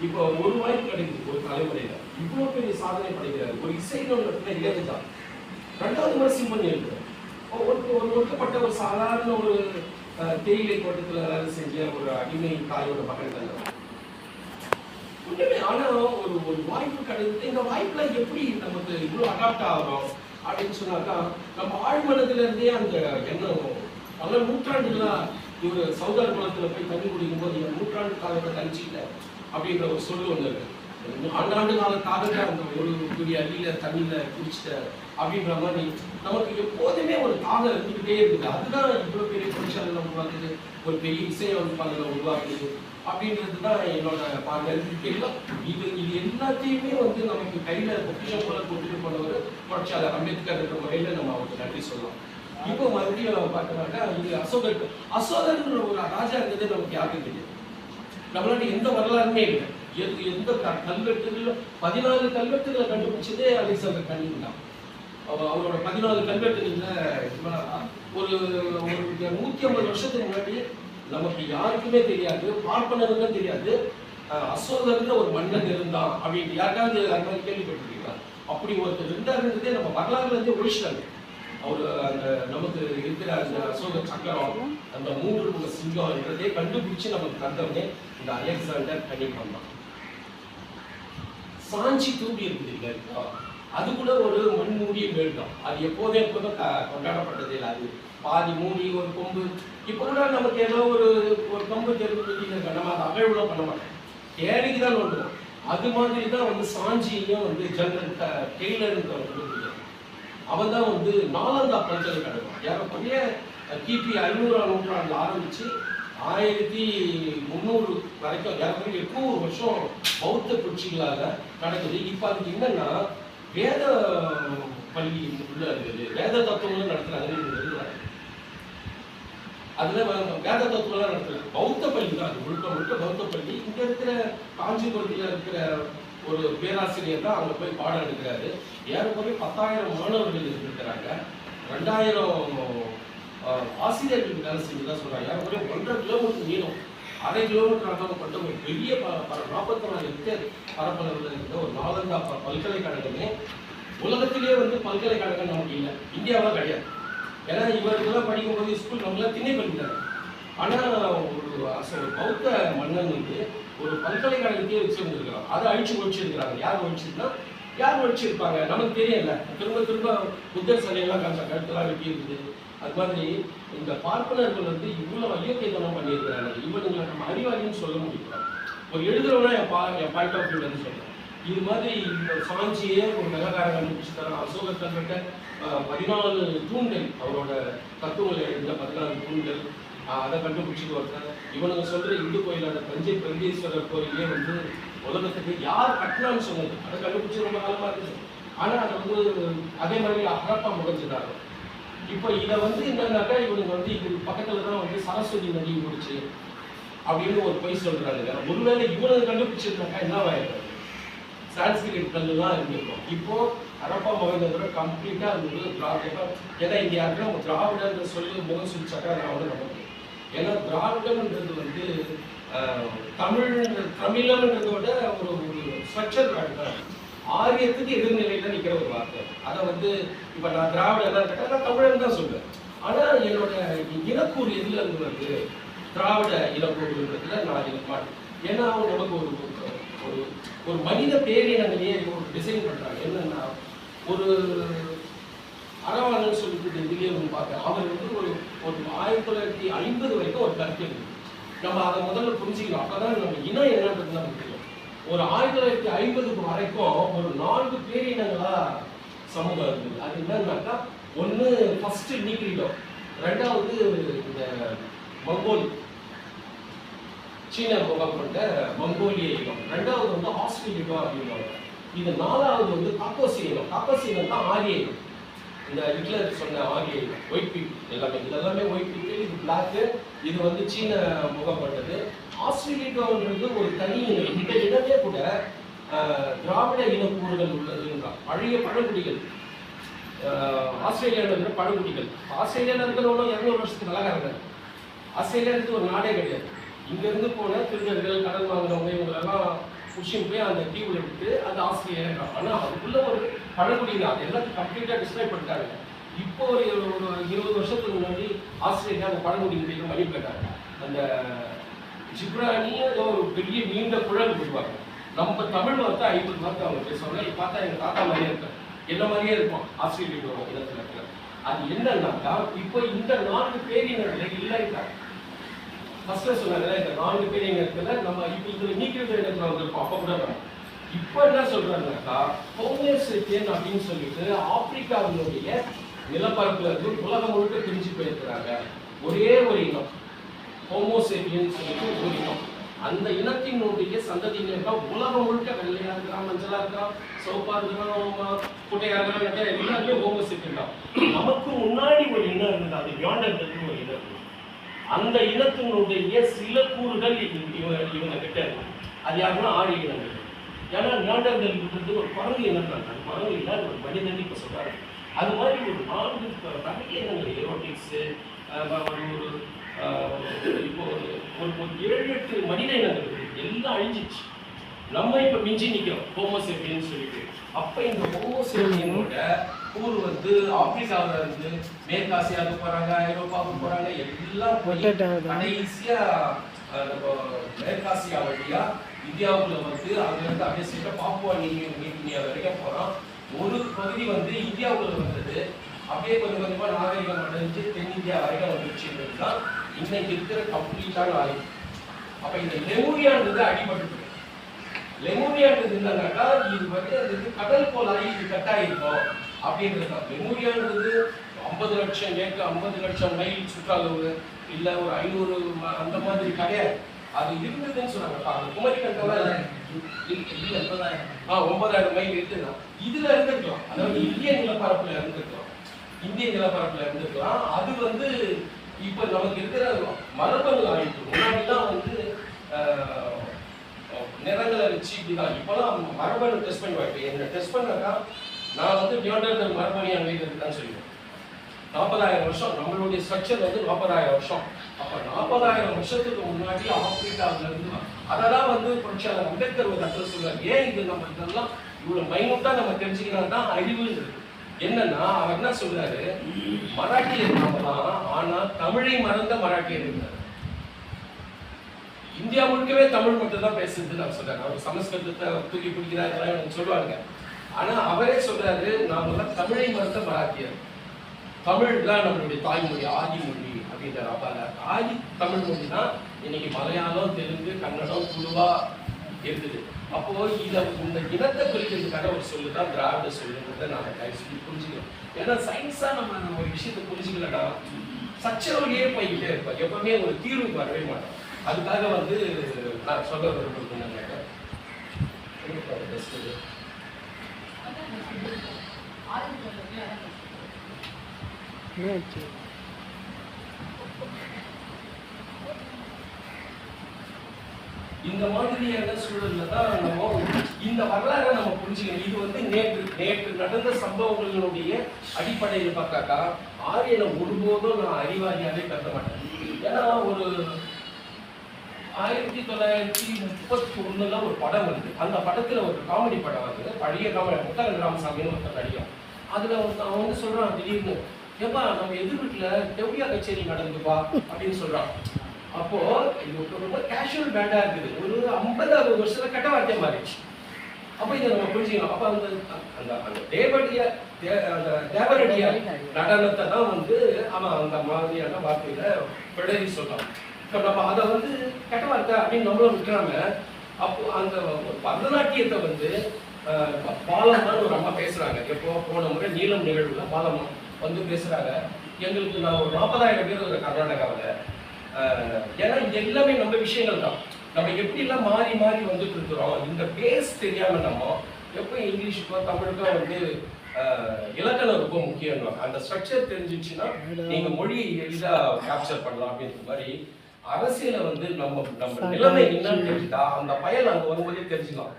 Speaker 1: இப்போ ஒரு வாய்ப்பு கிடைக்குது ஒரு தலைமுறையில், இவ்வளோ பெரிய சாதனை படைக்கிறாரு. ஒரு இசைன்னு ஒன்று இளையராஜா 2வது முறை சிம்பனி எழுதுறாரு. ஒடுக்கப்பட்ட ஒரு சாதாரண ஒரு தேயிலை தோட்டத்தில் வேலை செஞ்ச ஒரு அடிமை தாயோட மகன் தான் உண்மையுமே. ஆனால் ஒரு வாய்ப்பு கிடைக்குது. இந்த வாய்ப்புல எப்படி நமக்கு இவ்வளோ அடாப்ட் ஆகிறோம் அப்படின்னு சொன்னாக்கா, நம்ம ஆழ்மனதுல இருந்தே அந்த எண்ணம் பல நூற்றாண்டுகளா இவர் சவுதார் குளத்துல போய் தண்ணி குடிக்கும் போது நூற்றாண்டு காலத்தை கழிச்சிட்ட அப்படின்ற ஒரு சொல்லு ஒன்று இருக்கு. ஆண்டாண்டு காலத்தாக அந்த ஒரு பெரிய அடியில தண்ணியில குடிச்சிட்ட அப்படின்ற மாதிரி நமக்கு எப்போதுமே ஒரு தாகம் இருந்துகிட்டே இருக்குது. அதுதான் இவ்வளவு பெரிய பொருட்சாலை உருவாக்குது, ஒரு பெரிய இசையமைப்பாளர்களை உருவாக்குது அப்படின்றது தான் என்னோட பார்வை. இது எல்லாத்தையுமே வந்து நமக்கு கையில பொக்கிஷம் போல கொண்டுட்டு போனவர் புரட்சியாளர் அம்பேத்கர் என்ற முறையில நம்ம அவருக்கு நன்றி சொல்லலாம். இப்போ மறுபடியும் பார்த்தோம்னாக்கா இது அசோகர்ன்ற ஒரு ராஜா இருந்ததே நமக்கு யாருக்கும் தெரியாது. நம்மளால எந்த வரலாறுமே இல்லை. எந்த கல்வெட்டுகள் 14 கல்வெட்டுகளை கண்டுபிடிச்சதே அலெக்சாண்டர் கனிங் தான். அவரோட 14 கல்வெட்டுகள்ல ஒரு 150 வருஷத்துக்கு முன்னாடி நமக்கு யாருக்குமே தெரியாது, பார்ப்பனருக்கும் தெரியாது அசோகர்ன்ற ஒரு மன்னன் இருந்தான் அப்படின்னு யாருக்காவது அது மாதிரி கேள்விப்பட்டிருக்கீங்களா? அப்படி ஒருத்தர் இருந்தாருன்றதே நம்ம வரலாறுல இருந்தே ஒழிச்சிட்டாங்க. அவர் அந்த நமக்கு இருக்கிற அந்த அசோக சக்கரம், அந்த 3 முக சிங்கம் என்றதே கண்டுபிடிச்சு நமக்கு தந்தவனே இந்த அலெக்சாண்டர் கனிங் தான். சாஞ்சி தூபி இருக்குது, அது கூட ஒரு மண் மூடிய மேல் தான். அது எப்போதும் கொண்டாடப்பட்டது இல்லை. அது பாதி மூடி ஒரு கொம்பு. இப்போ கூட நமக்கு ஏதோ ஒரு கொம்பு தெரிஞ்சு நம்ம அதை அகழ்வுல பண்ண மாட்டோம், தேடிக்கு தான் வந்துடும். அது மாதிரி தான் வந்து சாஞ்சியும் வந்து ஜெனரல் டெய்லர் அவன் தான் வந்து நாலந்தா பல்கலைக்கழகம் ஏறக்குறைய கிபி 500ஆம் நூற்றாண்டில் ஆரம்பிச்சு 1300 வரைக்கும் ஏறக்குறைய 800 வருஷம் பௌத்த புரட்சிகளாக நடக்குது. இப்போ அதுக்கு என்னன்னா வேத பள்ளி உள்ள இருக்குது, வேத தத்துவங்களும் நடத்துறாங்க. அதுல வேத தத்துவம்லாம் நடத்துறாங்க. பௌத்த பள்ளி தான் அது, முழுக்க பௌத்த பள்ளி. இங்க இருக்கிற காஞ்சிபுரத்தில் இருக்கிற ஒரு பேராசிரியர் தான் அங்கே போய் பாடம் எடுக்கிறாரு. ஏறக்குறைய 10,000 மாணவர்கள் இருக்கிறாங்க. 2000 ஆசிரியர்களுக்கு வேலை செஞ்சுதான் சொல்றாங்க. ஏறக்குறைய 1.5 கிலோமீட்டர் நீளம், 1/2 கிலோமீட்டர் அகம் கொண்ட ஒரு பெரிய 44 ஹெக்டேர் பரப்பளவில் இருந்த ஒரு நாலந்தா பல்கலைக்கழகமே உலகத்திலேயே வந்து பல்கலைக்கழகம் நமக்கு இல்லை, இந்தியாவில் கிடையாது. ஏன்னா இவர்களெல்லாம் படிக்கும்போது ஸ்கூல் நம்மளாம் திணை பண்ணிட்டாங்க. ஆனால் ஒரு பௌத்த மன்னன் வந்து ஒரு பல்கலைக்கழகத்தையே வச்சிருந்துருக்காங்க. அதை அழிச்சு ஒழிச்சிருக்கிறாங்க. யார் ஒழிச்சிருந்தா யார் ஒழிச்சிருப்பாங்க நமக்கு தெரியல. திரும்ப புத்தர் சிலையெல்லாம் கழுத்தெல்லாம் வெட்டி இருக்குது. அது மாதிரி இந்த பார்ப்பனர்கள் வந்து இவ்வளோ அயோக்கியத்தனம் பண்ணியிருக்கிறாங்க. இவனுங்களை நம்ம அறிவாளின்னு சொல்ல முடியும். ஒரு எழுதுறவனா என் பாயிண்ட் ஆஃப் வியூ வந்து சொல்றேன். இது மாதிரி இந்த சாஞ்சியே ஒரு வெள்ளக்காரங்க கண்டுபிடிச்சிட்டாங்க. அசோகர் கல்வெட்டை 14 தூண்கள், அவரோட தத்துவங்கள் எழுதின 14 தூண்கள், அதை கண்டுபிடிச்சிட்டு ஒருத்தர். இவனுங்க சொல்ற இந்து கோயிலான தஞ்சை பிரகதீஸ்வரர் கோயிலே வந்து உலகத்துக்கு யார் கட்டினான்னு சொன்னது, அதை கண்டுபிடிச்சி ரொம்ப காலமா இருக்குது. ஆனா அதை வந்து அதே மாதிரி ஹரப்பா முடிஞ்சுட்டாங்க. இப்போ இதை வந்து என்னன்னாக்கா இவனுக்கு வந்து இது பக்கத்துல தான் வந்து சரஸ்வதி நதி முடிச்சு அப்படின்னு ஒரு பொய் சொல்றாங்க. ஒருவேளை இவனுக்கு கண்டுபிடிச்சிருந்தாக்கா என்ன ஆயிருக்காரு, சான்ஸ்கிரிட் கல்லுலாம் இருந்திருக்கும். இப்போ ஹரப்பா மொஹஞ்சதாரோ கம்ப்ளீட்டா அது ஒரு திராவிடம். ஏன்னா இங்க யாருன்னா திராவிடன்ற சொல்லி முகம் சுழிச்சாக்கா நான் வந்து நமக்கு ஏன்னா திராவிடம்ன்றது வந்து தமிழம்ன்றதோட ஒரு ஸ்ட்ரக்சர் வேர்டு தான். ஆரியத்துக்கு எதிர்நிலையில நிற்கிற ஒரு வார்த்தை. அதை வந்து இப்போ நான் திராவிடம் தான் கேட்டால் நான் தமிழன் தான் சொல்லுவேன். ஆனால் என்னோட இனக்கூறு எதுல இருந்து வந்து திராவிட இனக்கூறுன்றதுல நான் இருக்க மாட்டேன். ஏன்னா அவங்க நமக்கு ஒரு ஒரு மனித பேரினங்களையே ஒரு டிசைன் பண்றாங்க. என்னன்னா ஒரு அறவாளன்னு சொல்லிட்டு இதுலேயே ஒன்று பார்த்தேன். அவர் வந்து ஒரு 1950 வரைக்கும் ஒரு கருத்து இருக்குது. நம்ம அதை முதல்ல புரிஞ்சுக்கணும். அப்பதான் நம்ம இனம் என்னன்றது நமக்கு தெரியும். ஒரு 1950 வரைக்கும் ஒரு 4 பேரினங்களா சமூகம் இருந்தது. அது என்னன்னாக்கா, ஒன்று ஃபர்ஸ்ட் நீக்ரிடோ, ரெண்டாவது இந்த மங்கோல் சீன முகம் கொண்ட மங்கோலிய இனம், ரெண்டாவது வந்து ஆஸ்திரேலியா அப்படின்வாங்க. இது 4வது வந்து காக்கோசியம். காக்கோசியம் தான் ஆரிய இனம். இந்த ஹிட்லர் சொன்ன ஆரிய இனம், ஒயிட் பீப்புள் எல்லாமே, இதெல்லாமே ஒயிட் பீப்புள். இது பிளாக்கு, இது வந்து சீன முகம் கொண்டது. ஆஸ்திரேலியான்றது ஒரு தனி இனம். இந்த இடமே கூட திராவிட இனக்கூறுகள் உள்ளதுன்றான். பழைய பழங்குடிகள் ஆஸ்திரேலியாவில் பழங்குடிகள். ஆஸ்திரேலியாவில் இருக்கிறவங்களும் 200 வருஷத்துக்கு அழகாக இருக்காங்க. ஆஸ்திரேலியாவுக்கு ஒரு நாடே கிடையாது. இங்கேருந்து போன திருடர்கள், கடன் வாங்கினவங்க, இவங்களெல்லாம் புஷிங் போய் அந்த தீவில் விட்டு அந்த ஆஸ்திரேலியா இருக்காங்க. ஆனால் அதுக்குள்ள ஒரு பழங்குடினா அது எல்லாத்தையும் கம்ப்ளீட்டாக டிஸ்ட்ராய் பண்ணிட்டாங்க. இப்போ ஒரு 20 வருஷத்துக்கு முன்னாடி ஆஸ்திரேலியா அந்த பழங்குடியினுடைய மணி கேட்டாங்க. அந்த ஜிப்ரானிய ஏதோ ஒரு பெரிய நீண்ட குழல் விடுவாங்க. நம்ம தமிழ் வார்த்தை 50 வார்த்தை அவங்க பேசுவாங்க. இப்போ பார்த்தா எங்கள் தாத்தா மாதிரியே இருக்காங்க, என்ன மாதிரியே இருக்கும் ஆஸ்திரேலியா இடத்துல இருக்கிற. அது என்னன்னாக்கா, இப்போ இந்த 4 பேரினர்கள் இல்லைட்டாங்க. ஃபர்ஸ்ட்ல சொன்னாங்க இந்த 4 பேரினத்துல நம்ம இப்போ இது நீக்கிற இடத்துல வந்திருக்கோம். அப்போ கூட நம்ம இப்போ என்ன சொல்றாங்கன்னாக்கா, ஹோமோசேப்பியன் அப்படின்னு சொல்லிட்டு ஆப்பிரிக்காவினுடைய நிலப்பரப்புல இருந்து உலகம் முழுக்க பிரிஞ்சு போயிருக்கிறாங்க. ஒரே ஒரு இனம் ஹோமோசேப்பியன் சொல்லிட்டு ஒரு இனம். அந்த இனத்தினுடைய சந்ததியினர் தான் உலகம் முழுக்க வெள்ளையா இருக்கிறான், மஞ்சளா இருக்கிறான், சோப்பா இருக்கிறான், குட்டையா இருக்கிறான், எல்லாருமே ஹோமோசேப்பியன் தான். நமக்கு முன்னாடி ஒரு இனம் இருந்தது, அது நியாண்டர்தல்னு ஒரு இனம். அந்த இனத்தினுடைய சில கூறுகள் இவங்க கிட்ட இருக்கு. அது யாருன்னா ஆரிய இனங்கள். ஏன்னா நியாண்டர்தல்ன்றது ஒரு குரங்கு இனம் தான். அது குரங்கு இல்லை, ஒரு மனிதன் இப்போ சொல்றாரு. அது மாதிரி ஒரு 4 நிறைய இனங்கள், ஏரோட்டிக்ஸு, இப்போ ஒரு 7-8 மனித இனங்கள் எல்லாம் அழிஞ்சிச்சு. நம்ம இப்போ மிஞ்சி நிற்கிறோம் ஹோமோசேப்பியன்னு சொல்லிட்டு. அப்போ இந்த ஹோமோசேப்பியனோட ஊர் வந்து ஆப்பிரிக்காவில் இருந்து மேற்காசியாவுக்கு போகிறாங்க, ஐரோப்பாவுக்கு போகிறாங்க, எல்லாம் போய் கடைசியாக நம்ம மேற்காசியா வழியாக இந்தியாவுக்குள்ள வந்து அங்கேருந்து அப்படியே சீட்டை பாப்புவா நியூகினியா வரைக்கும் போகிறோம். ஒரு பகுதி வந்து இந்தியாவுக்குள்ள வந்தது, அப்படியே கொஞ்சம் கொஞ்சமாக நாகரிகம் அடைஞ்சு தென்னிந்தியா வரைக்கும் வந்துருச்சுன்றது தான் இன்னைக்கு இருக்கிற கம்ப்ளீட்டான ஆய்வு. அப்போ இந்த லெமூரியான்றது அடிபட்டு, லெமூரியான்றது என்னன்னாக்கா, இது வந்து அதுக்கு கடல் போலாகி இது கட்டாயிருக்கும் அப்படின்றது தான். லெமூரியான்றது 50 லட்சம் ஏக்கர், 50 லட்சம் மைல் சுற்றளவு, இல்லை ஒரு 500 அந்த மாதிரி கிடையாது. அது இருந்ததுன்னு சொன்னாங்க. அந்த குமரி கண்டெல்லாம் 9000 மைல் இருக்குன்னா இதுல இருந்துக்கலாம். அதாவது இந்திய நிலப்பரப்புல இருந்துக்கலாம், இந்திய நிலப்பரப்புல இருந்துக்கலாம். அது வந்து இப்ப நமக்கு இருக்கிற மரபணு ஆயிடுச்சு. முன்னாடிலாம் வந்து நிறங்களை வச்சு இப்படிதான். இப்பெல்லாம் மரபணு டெஸ்ட் பண்ணுவாங்க. என்ன டெஸ்ட் பண்ணாக்கா நான் வந்து நியோண்டர்தல் மரபணியான வைக்கிறது தான் சொல்லுவேன். 40,000 வருஷம் நம்மளுடைய ஸ்ட்ரக்சர் வந்து 40,000 வருஷம். அப்ப 40,000 வருஷத்துக்கு முன்னாடி ஆப்பிரிக்காவில இருந்து அதெல்லாம் வந்து புரட்சியாளர் அம்பேத்கர் ஒரு கருத்து சொல்றாரு. ஏன் இது நம்ம இதெல்லாம் இவ்வளவு மைனூட்டா நம்ம தெரிஞ்சுக்கலாம் தான் அறிவுன்றது. என்னன்னா அவர் என்ன சொல்றாரு, மராட்டியர் நாமலாம், ஆனா தமிழை மறந்த மராட்டியர் இருந்தார். இந்தியா முழுக்கவே தமிழ் மட்டும் தான் பேசுறது நான் சொல்றாரு. அவர் சமஸ்கிருதத்தை தூக்கி பிடிக்கிறாரு சொல்லுவாங்க. ஆனா அவரே சொல்றாரு, நாமெல்லாம் தமிழை மறந்த மராட்டியர், தமிழ் தான் நம்மளுடைய தாய்மொழி, ஆதி மொழி அப்படின்றார். அப்ப ஆதி தமிழ் மொழி தான் இன்னைக்கு மலையாளம், தெலுங்கு, கன்னடம், துளுவா இருக்குது. அப்போ இதை இந்த இனத்தை குறிக்கிறதுக்காக ஒரு சொல்லுதான் திராவிட சொல்லுன்றதை நான் சொல்லி புரிஞ்சுக்கிறோம். ஏன்னா சயின்ஸா நம்ம ஒரு விஷயத்தை புரிஞ்சுக்கலன்னா சச்சரவுலேயே போய்கிட்டே இருப்போம், எப்பவுமே ஒரு தீர்வுக்கு வரவே மாட்டோம். அதுக்காக வந்து நான் சொல்ல விரும்புகிறேன். இந்த மாதிரியான சூழல்ல தான் நம்ம இந்த வரலாறை நம்ம புரிஞ்சுக்கணும். இது வந்து நேற்று நடந்த சம்பவங்களுடைய அடிப்படையில் பார்த்தாக்கா ஆரியனை ஒருபோதும் நான் அறிவாளியாவே கருத மாட்டேன். ஏன்னா ஒரு 1931 ஒரு படம் வருது. அந்த படத்துல ஒரு காமெடி படம் வருது. பழைய காமெடி முத்தரன் ராமசாமின்னு ஒருத்தர் நடிகர். அதுல அவன் வந்து சொல்றான் திடீர்னு, ஏப்பா நம்ம எதிர் வீட்டுல தெவ்யா கச்சேரி நடந்துப்பா அப்படின்னு சொல்றான். அப்போ இது ரொம்ப கேஷுவல் பேண்டா இருக்குது. ஒரு 50-60 வருஷத்துல கெட்ட வார்த்தை மாறிடுச்சு. அப்ப இதை நம்ம புரிஞ்சுக்கணும். அப்ப அந்த அந்த அந்த தேவரடிய நடனத்தை தான் வந்து அவன் அந்த மாதிரியான வார்த்தையில பிழறி சொல்றான். இப்ப நம்ம அதை வந்து கெட்ட வார்த்தை அப்படின்னு நம்மளும் விட்டுறாம, அப்போ அந்த பரதநாட்டியத்தை வந்து பாலம்மான்னு ஒரு அம்மா பேசுறாங்க. எப்போ போன முறை நீளம் நிகழ்வுல பாலம்மா வந்து பேசுறாங்க. எங்களுக்கு நான் ஒரு 40,000 பேர் ஒரு கர்நாடகாவில். ஏன்னா இது எல்லாமே நம்ம விஷயங்கள் தான். நம்ம எப்படிலாம் மாறி மாறி வந்துட்டு இருக்கிறோம். இந்த பேஸ் தெரியாம நம்ம எப்போ இங்கிலீஷுக்கோ தமிழுக்கோ வந்து இலக்கணம் ரொம்ப முக்கியம். அந்த ஸ்ட்ரக்சர் தெரிஞ்சிச்சுன்னா நீங்க மொழியை எளிதா கேப்சர் பண்ணலாம் அப்படின்ற மாதிரி அரசியலை வந்து நம்ம நிலைமை என்னன்னு தெரிஞ்சுட்டா அந்த பையன் அங்க வரும்போதே தெரிஞ்சுக்கலாம்.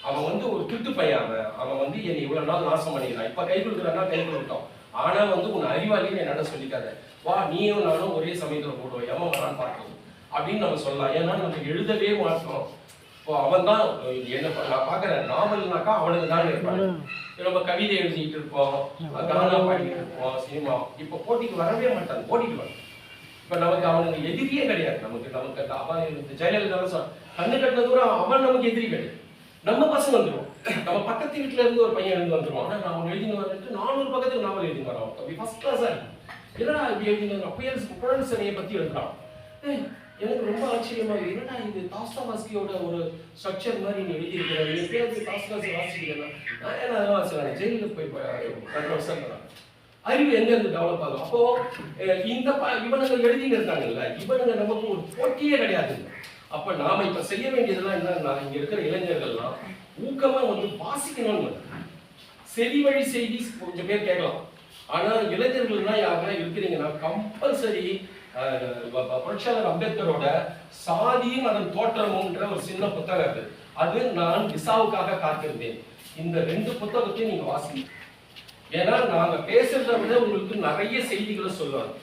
Speaker 1: அவன் வந்து ஒரு திருட்டு பையன். அவன் வந்து என்னை இவ்வளவு நாள் நாசம் பண்ணிக்கிறான். இப்ப கை கொடுக்குறான்னா கை கொடுத்தோம். ஆனா வந்து உன் அறிவாளின்னு என்னடா சொல்லிக்காத, வா நீயும் நானும் ஒரே சமயத்துல போடுவோம், எவன் வரான்னு பார்க்கணும் அப்படின்னு நம்ம சொல்லலாம். ஏன்னா நம்ம எழுதவே மாட்டோம். இப்போ அவன் தான் என்ன நான் பாக்குறேன். நாவல்னாக்கா அவனுக்கு தான் இருப்பாங்க. நம்ம கவிதை எழுதிட்டு இருப்போம், கானா பாடிட்டு இருப்போம், சினிமா. இப்ப போட்டிக்கு வரவே மாட்டாங்க, ஓடிட்டு வர. இப்ப நமக்கு அவனுக்கு எதிரியே கிடையாது. நமக்கு அவன் ஜெயலலிதா கண்ணு கட்டின தூரம் அவன் நமக்கு எதிரி கிடையாது. நம்ம பசங்க வந்துடுவோம். நம்ம பக்கத்து வீட்டுல இருந்து ஒரு பையன் எழுந்து வந்துருவான். ஆனா நான் எழுதினு வந்துட்டு 400 பக்கத்துக்கு நாவல் எழுதி வரான். ஃபர்ஸ்ட் கிளாஸா இருக்கு. என்னடா இப்படி எழுதினாங்க? புயல் சனையை பத்தி எழுதுறான். எனக்கு ரொம்ப ஆச்சரியமா என்னடா இது தாஸ்தாவாஸ்கியோட ஒரு ஸ்ட்ரக்சர் மாதிரி நீ எழுதியிருக்கிறேன். எப்பயாவது தாஸ்தாவாஸ்கி வாசிக்கிறேன். நான் என்ன வாசிக்கிறேன், ஜெயிலுக்கு போய் 2 வருஷம் அறிவு எங்க இருந்து டெவலப் ஆகும். அப்போ இந்த இவனுங்க எழுதிட்டு இருக்காங்கல்ல, இவனுங்க நமக்கு ஒரு போட்டியே கிடையாது. அப்ப நாம இப்ப செய்ய வேண்டியதெல்லாம் என்னன்னா, இங்க இருக்கிற இளைஞர்கள்லாம் ஊக்கமா வந்து வாசிக்கணும்னு. செவி வழி செய்தி கொஞ்சம் பேர் கேட்கலாம். ஆனா இளைஞர்கள்லாம் யாருன்னா இருக்கிறீங்கன்னா கம்பல்சரி புரட்சியாளர் அம்பேத்கரோட சாதியும் அதன் தோற்றமும்ன்ற ஒரு சின்ன புத்தகம் இருக்கு. அது நான் விசாவுக்காக காத்திருந்தேன். இந்த 2 புத்தகத்தையும் நீங்க வாசிங்க. ஏன்னா நாங்க பேசுறத விட உங்களுக்கு நிறைய செய்திகளை சொல்லுவாங்க.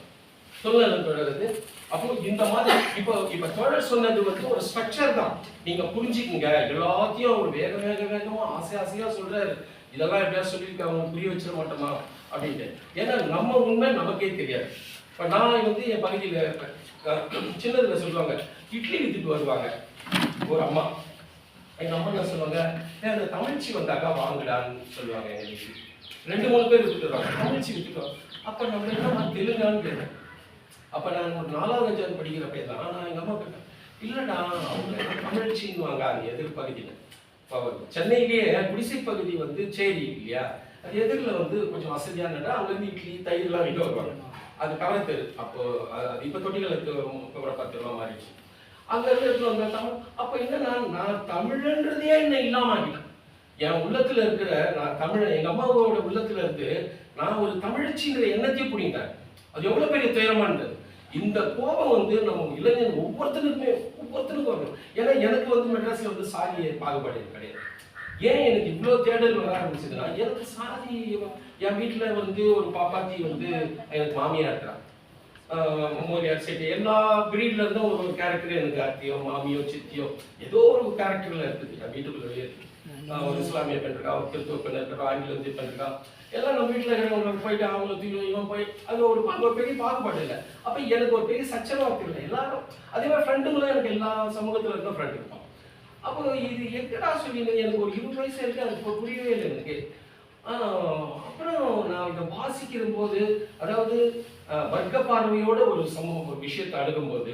Speaker 1: சொல்லுறது அப்போ இந்த மாதிரி இப்ப தோழர் சொன்னது வந்து ஒரு ஸ்ட்ரக்சர் தான். நீங்க புரிஞ்சுக்குங்க. எல்லாத்தையும் ஒரு வேகமா ஆசையா சொல்றாரு. இதெல்லாம் எப்படியா சொல்லிட்டு அவங்க புரிய வச்சிட மாட்டோமா அப்படின்ட்டு. ஏன்னா நம்ம உண்மை நமக்கே தெரியாது. இப்ப நான் வந்து என் பகுதியில சின்னதுல சொல்லுவாங்க, இட்லி வித்துட்டு வருவாங்க ஒரு அம்மா. எங்க அம்மா என்ன சொல்லுவாங்க, அந்த தமிழ்ச்சி வந்தாக்கா வாங்கடான்னு சொல்லுவாங்க. எங்களுக்கு 2-3 பேர் வித்துட்டு வருவாங்க. தமிழ்ச்சி வித்துட்டோம். அப்ப நம்ம என்ன தெலுங்கான்னு கேட்டேன். அப்ப நான் ஒரு 4வது 5வது படிக்கிறப்ப தான் நான் எங்க அம்மா கேட்டேன், இல்லடா அவங்க தமிழ்ச்சின்னுவாங்க அங்க எதிர் பகுதியில. சென்னையிலேயே குடிசை பகுதி வந்து சேரி இல்லையா, அது எதிரில் வந்து கொஞ்சம் வசதியானடா. அவங்க வந்து இட்லி தயிர்லாம் விட்டு வருவாங்க. அது கவலை தெரு. அப்போ இப்ப தொட்டிகளுக்கு 10 ரூபா மாறிடுச்சு. அங்க இருந்து வந்த தமிழ். அப்ப என்னன்னா நான் தமிழ்ன்றதே என்ன இல்லாம ஆகிட்டேன். என் உள்ளத்துல இருக்கிற நான் தமிழ், எங்க அம்மாவோட உள்ளத்துல இருந்து நான் ஒரு தமிழச்சிங்கிற எண்ணத்தையும் புரிந்தேன். அது எவ்வளவு பெரிய துயரமா இருந்தது. இந்த கோபம் வந்து நம்ம இளைஞர் ஒவ்வொருத்தருக்கும் வரும். ஏன்னா எனக்கு வந்து மெட்ராஸ்ல வந்து சாதி பாகுபாடு கிடையாது. ஏன் எனக்கு இவ்வளவு தேடல் வர ஆரம்பிச்சதுன்னா, எனக்கு சாதி என் வீட்டுல வந்து ஒரு பாப்பாத்தி வந்து எனக்கு மாமியா இருக்கிறான். மோலியார் செட்டி எல்லா பிரீட்ல இருந்தும் ஒரு கேரக்டர் எனக்கு அத்தியோ மாமியோ சித்தியோ ஏதோ ஒரு கேரக்டர்ல இருக்குது. என் வீட்டுக்குள்ளே இருக்கு. ஒரு இஸ்லாமிய பெண் இருக்கா, ஒரு கிறிஸ்துவ பெண் இருக்கா, ஆங்கில பெண் இருக்கா. எல்லாம் நம்ம வீட்டுல இருக்கிறவங்க போயிட்டு அவங்கள தூயும் இவன் போய் அது ஒரு பெரிய பாகுபாடு இல்லை. அப்ப எனக்கு ஒரு பெரிய சச்சரவாக்கு இல்லை. எல்லாரும் அதே மாதிரி ஃப்ரெண்டுங்களும் எனக்கு எல்லா சமூகத்துல இருக்க ஃப்ரெண்ட் இருக்கும். அப்போ இது எங்கடா சொல்லிங்க, எனக்கு ஒரு 20 வயசு இருக்கு, எனக்கு புரியவே இல்லை எனக்கு. அப்புறம் நான் இதை வாசிக்கிற போது, அதாவது வர்க்க பார்வையோட ஒரு சமூகம் ஒரு விஷயத்தை அணுகும்போது,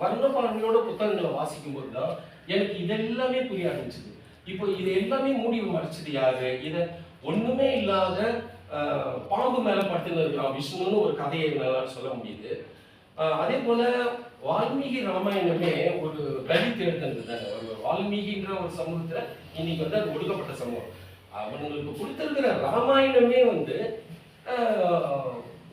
Speaker 1: வர்ண பார்வையோட புத்தகங்களை வாசிக்கும் போது தான் எனக்கு இதெல்லாமே புரிய ஆரம்பிச்சது. இப்போ இது எல்லாமே மூடி மறைச்சது யாரு? இதை ஒண்ணுமே இல்லாத பாம்பு மேல படுத்துன்னு இருக்கிறான் விஷ்ணுன்னு ஒரு கதையை என்னால சொல்ல முடியுது. அதே போல வால்மீகி ராமாயணமே ஒரு தலித் எழுதுனது தானே. ஒரு வால்மீகின்ற ஒரு சமூகத்துல இன்னைக்கு வந்து அது ஒடுக்கப்பட்ட சமூகம். அவங்களுக்கு கொடுத்திருக்கிற ராமாயணமே வந்து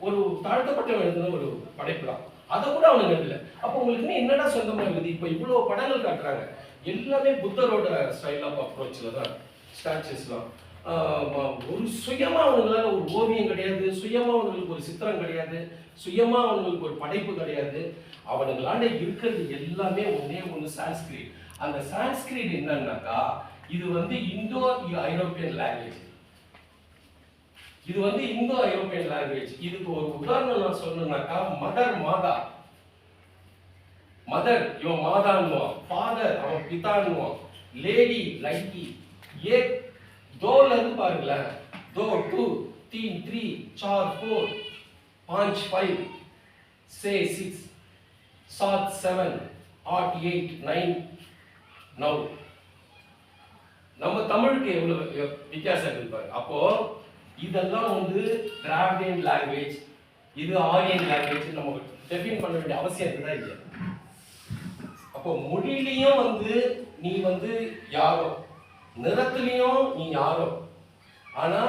Speaker 1: ஒரு தாழ்த்தப்பட்ட எழுதுன ஒரு படைப்பு தான். அதை கூட அவனுக்கு எழுதல. அப்போ உங்களுக்கு என்னடா சொந்தமா இருக்குது? இப்போ இவ்வளவு படங்கள் காட்டுறாங்க, எல்லாமே புத்தரோட ஸ்டைல் ஆஃப் அப்ரோச்ல தான் ஸ்டாச்சுஸ்லாம். ஒரு சுயமா அவங்களால ஒரு ஓவியம் கிடையாது, சுயமா அவங்களுக்கு ஒரு சித்திரம் கிடையாது, சுயமா அவங்களுக்கு ஒரு படைப்பு கிடையாது. அவனுங்களால இருக்கிறது எல்லாமே ஒன்னே ஒன்று சான்ஸ்கிரிட். அந்த சான்ஸ்கிரிட் என்னன்னாக்கா இது வந்து இந்தோ ஐரோப்பியன் லாங்குவேஜ். இது வந்து இந்தோ ஐரோப்பியன் லாங்குவேஜ். இதுக்கு ஒரு உதாரணம் நான் சொல்லணும்னாக்கா மதர் மாதா, மதர் இவன் மாதான்னுவான், ஃபாதர் அவன் பிதான்னுவான், லேடி லைக்கி, ஏ தோல இருந்து பாருங்களேன், दो 2 3 3 4 4 5 5 6 6 7 7 8 8 9 9. நம்ம தமிழுக்கு எவ்வளவு வித்தியாசம் இருப்பாரு. அப்போ இதெல்லாம் வந்து திராவிடியன் லாங்குவேஜ், இது ஆரியன் லாங்குவேஜ் நம்ம டெஃபைன் பண்ண வேண்டிய அவசியம் இருக்குதா இல்லையா? அப்போ மொழியிலையும் வந்து நீ வந்து யாரோ, நிறத்திலையும் நீ யாரோ, ஆனா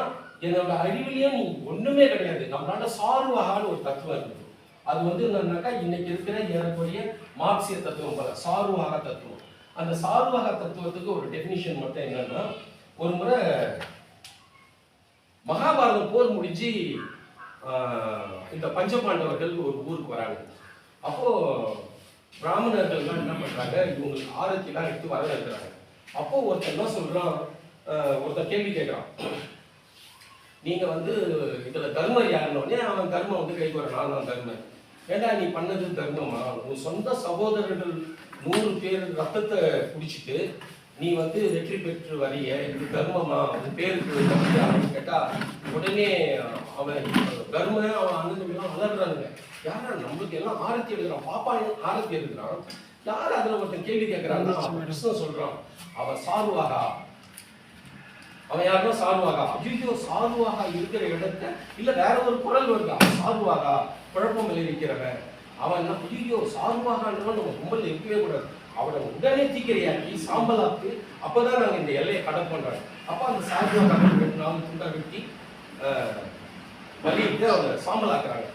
Speaker 1: என்னோட அறிவிலையும் நீ ஒண்ணுமே கிடையாது. நம்மளால சார்வகான்னு ஒரு தத்துவம் இருக்குது. அது வந்து என்னன்னாக்கா இன்னைக்கு இருக்கிற ஏறக்குறைய மார்க்சிய தத்துவம் போல சார்வக தத்துவம். அந்த சார்வக தத்துவத்துக்கு ஒரு டெபினிஷன் மட்டும் என்னன்னா, ஒரு முறை மகாபாரதம் போர் முடிஞ்சு இந்த பஞ்சபாண்டவர்கள் ஒரு ஊருக்கு வராங்க. அப்போ பிராமணர்கள்லாம் என்ன பண்றாங்க, இவங்களுக்கு ஆரத்திலாம் எடுத்து வரவேற்கிறாங்க. அப்போ ஒருத்தர் என்ன சொல்றான், ஒருத்தர் கேள்வி கேட்கிறான், நீங்க வந்து இதுல தர்மர் யாருன்னே அவன் தர்மம் வந்து கைக்கு வர, நான் தான் தர்மன். ஏண்டா நீ பண்ணது தர்மமா? உன் சொந்த சகோதரர்கள் 100 பேர் ரத்தத்தை குடிச்சிட்டு நீ வந்து வெற்றி பெற்று வரிய, இது தர்மமா? உன் பேருக்கு அப்படின்னு கேட்டா உடனே அவன் தர்ம அவன் அண்ணன் அலறானுங்க. யாரா நம்மளுக்கு எல்லாம் ஆரத்தி எடுக்கிறான், பாப்பா ஆரத்தி எடுக்கிறான், யார் அதுல ஒருத்தன் கேள்வி கேட்கிறான்னா கிருஷ்ணன் சொல்றான், அவன் சாருவாகா. அவன் யாருன்னா சாருவாகா. ஐயோ சாருவாகா இருக்கிற இடத்த இல்ல வேற ஒரு குரல் வருது, அவன் சாருவாகா குழப்பம் விளைவிக்கிறவன். அவன் என்ன ஐயோ சாருவாகான்றவன் நம்ம கும்பல் இருக்கவே கூடாது, அவனை உடனே தீக்கிரையாக்கி சாம்பலாக்கு, அப்பதான் நாங்க இந்த எல்லையை கடை பண்றாங்க. அப்ப அந்த சாருவாகா 4 துண்டா வெட்டி வலிட்டு அவனை சாம்பலாக்குறாங்க.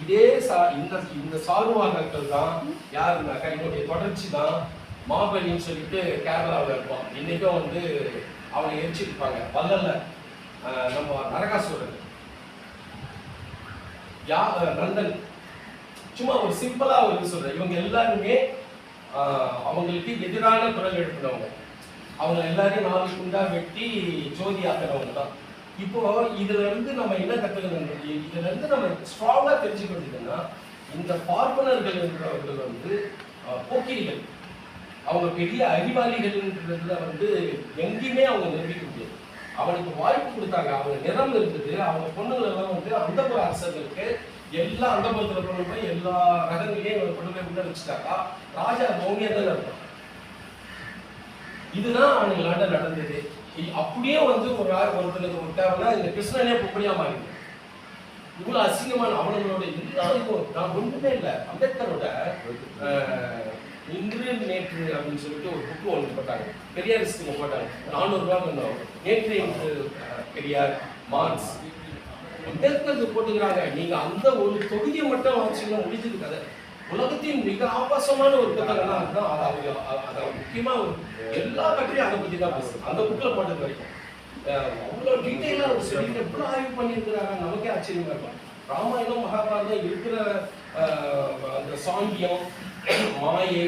Speaker 1: இதே இந்த சாருவாகர்கள் தான் யாருன்னாக்கா என்னுடைய தொடர்ச்சி தான் மாபலின்னு சொல்லிட்டு கேரளாவில் இருப்பான். இன்னைக்கும் வந்து அவனை எரிச்சிருப்பாங்க வல்லல்ல. நம்ம நரகாசுரன் நந்தன் சும்மா ஒரு சிம்பிளா ஒரு சொல்றேன், இவங்க எல்லாருமே அவங்களுக்கு எதிரான குரல் எழுப்பினவங்க. அவங்க எல்லாரையும் 4 துண்டா வெட்டி ஜோதி ஆக்கிறவங்க தான். இப்போ இதுல இருந்து நம்ம என்ன கத்துக்கணும், இதுல இருந்து நம்ம ஸ்ட்ராங்கா தெரிஞ்சுக்கிட்டோம்னா, இந்த பார்ப்பனர்கள் என்றவர்கள் வந்து போக்கிரிகள், அவங்க பெரிய அறிவாளிகள்ன்றதுல வந்து எங்கேயுமே அவங்க நிரூபிக்க முடியாது. அவனுக்கு வாய்ப்பு கொடுத்தாங்க, அவங்க நிறம் இருக்குது, அவங்க பொண்ணுகள் எல்லாம் வந்து அந்தபுர அரசர்களுக்கு எல்லா அந்தபுரத்துல கொண்டு போய் எல்லா ரகங்களையும் கொண்டு போய் உள்ள வச்சுட்டாக்கா ராஜா மௌனியதான் இருக்கும். இதுதான் அவனுங்களாண்ட நடந்தது. அப்படியே வந்து ஒருத்தனுக்கு விட்டாங்கன்னா இந்த கிருஷ்ணனே பொம்பளையா மாறிடு. இவ்வளவு அசிங்கமான அவனுங்களோட எல்லாருக்கும் நான் ஒன்றுமே இல்லை. அம்பேத்கரோட இன்று நேற்று அப்படின்னு சொல்லிட்டு ஒரு புக்கு ஒன்று போட்டாங்க, பெரியாரிஸ்டுங்க போட்டாங்க, 400 ரூபா வந்தோம். நேற்று இன்று பெரியார் மார்க்ஸ் அம்பேத்கருக்கு போட்டுக்கிறாங்க. நீங்க அந்த ஒரு தொகுதியை மட்டும் வாசிங்கன்னா முடிஞ்சது கதை. உலகத்தின் மிக ஆபாசமான ஒரு புத்தகம்னா அதுதான். அது முக்கியமா எல்லா கட்டுரையும் அதை பத்தி தான் பேசுது. அந்த புக்ல போட்டது வரைக்கும் அவ்வளவு டீட்டெயிலா ஒரு சொல்லி எவ்வளவு ஆய்வு பண்ணியிருக்கிறாங்க, நமக்கே ஆச்சரியமா இருக்கும். ராமாயணம் மகாபாரதம் இருக்கிற அந்த சாங்கியம், மாயை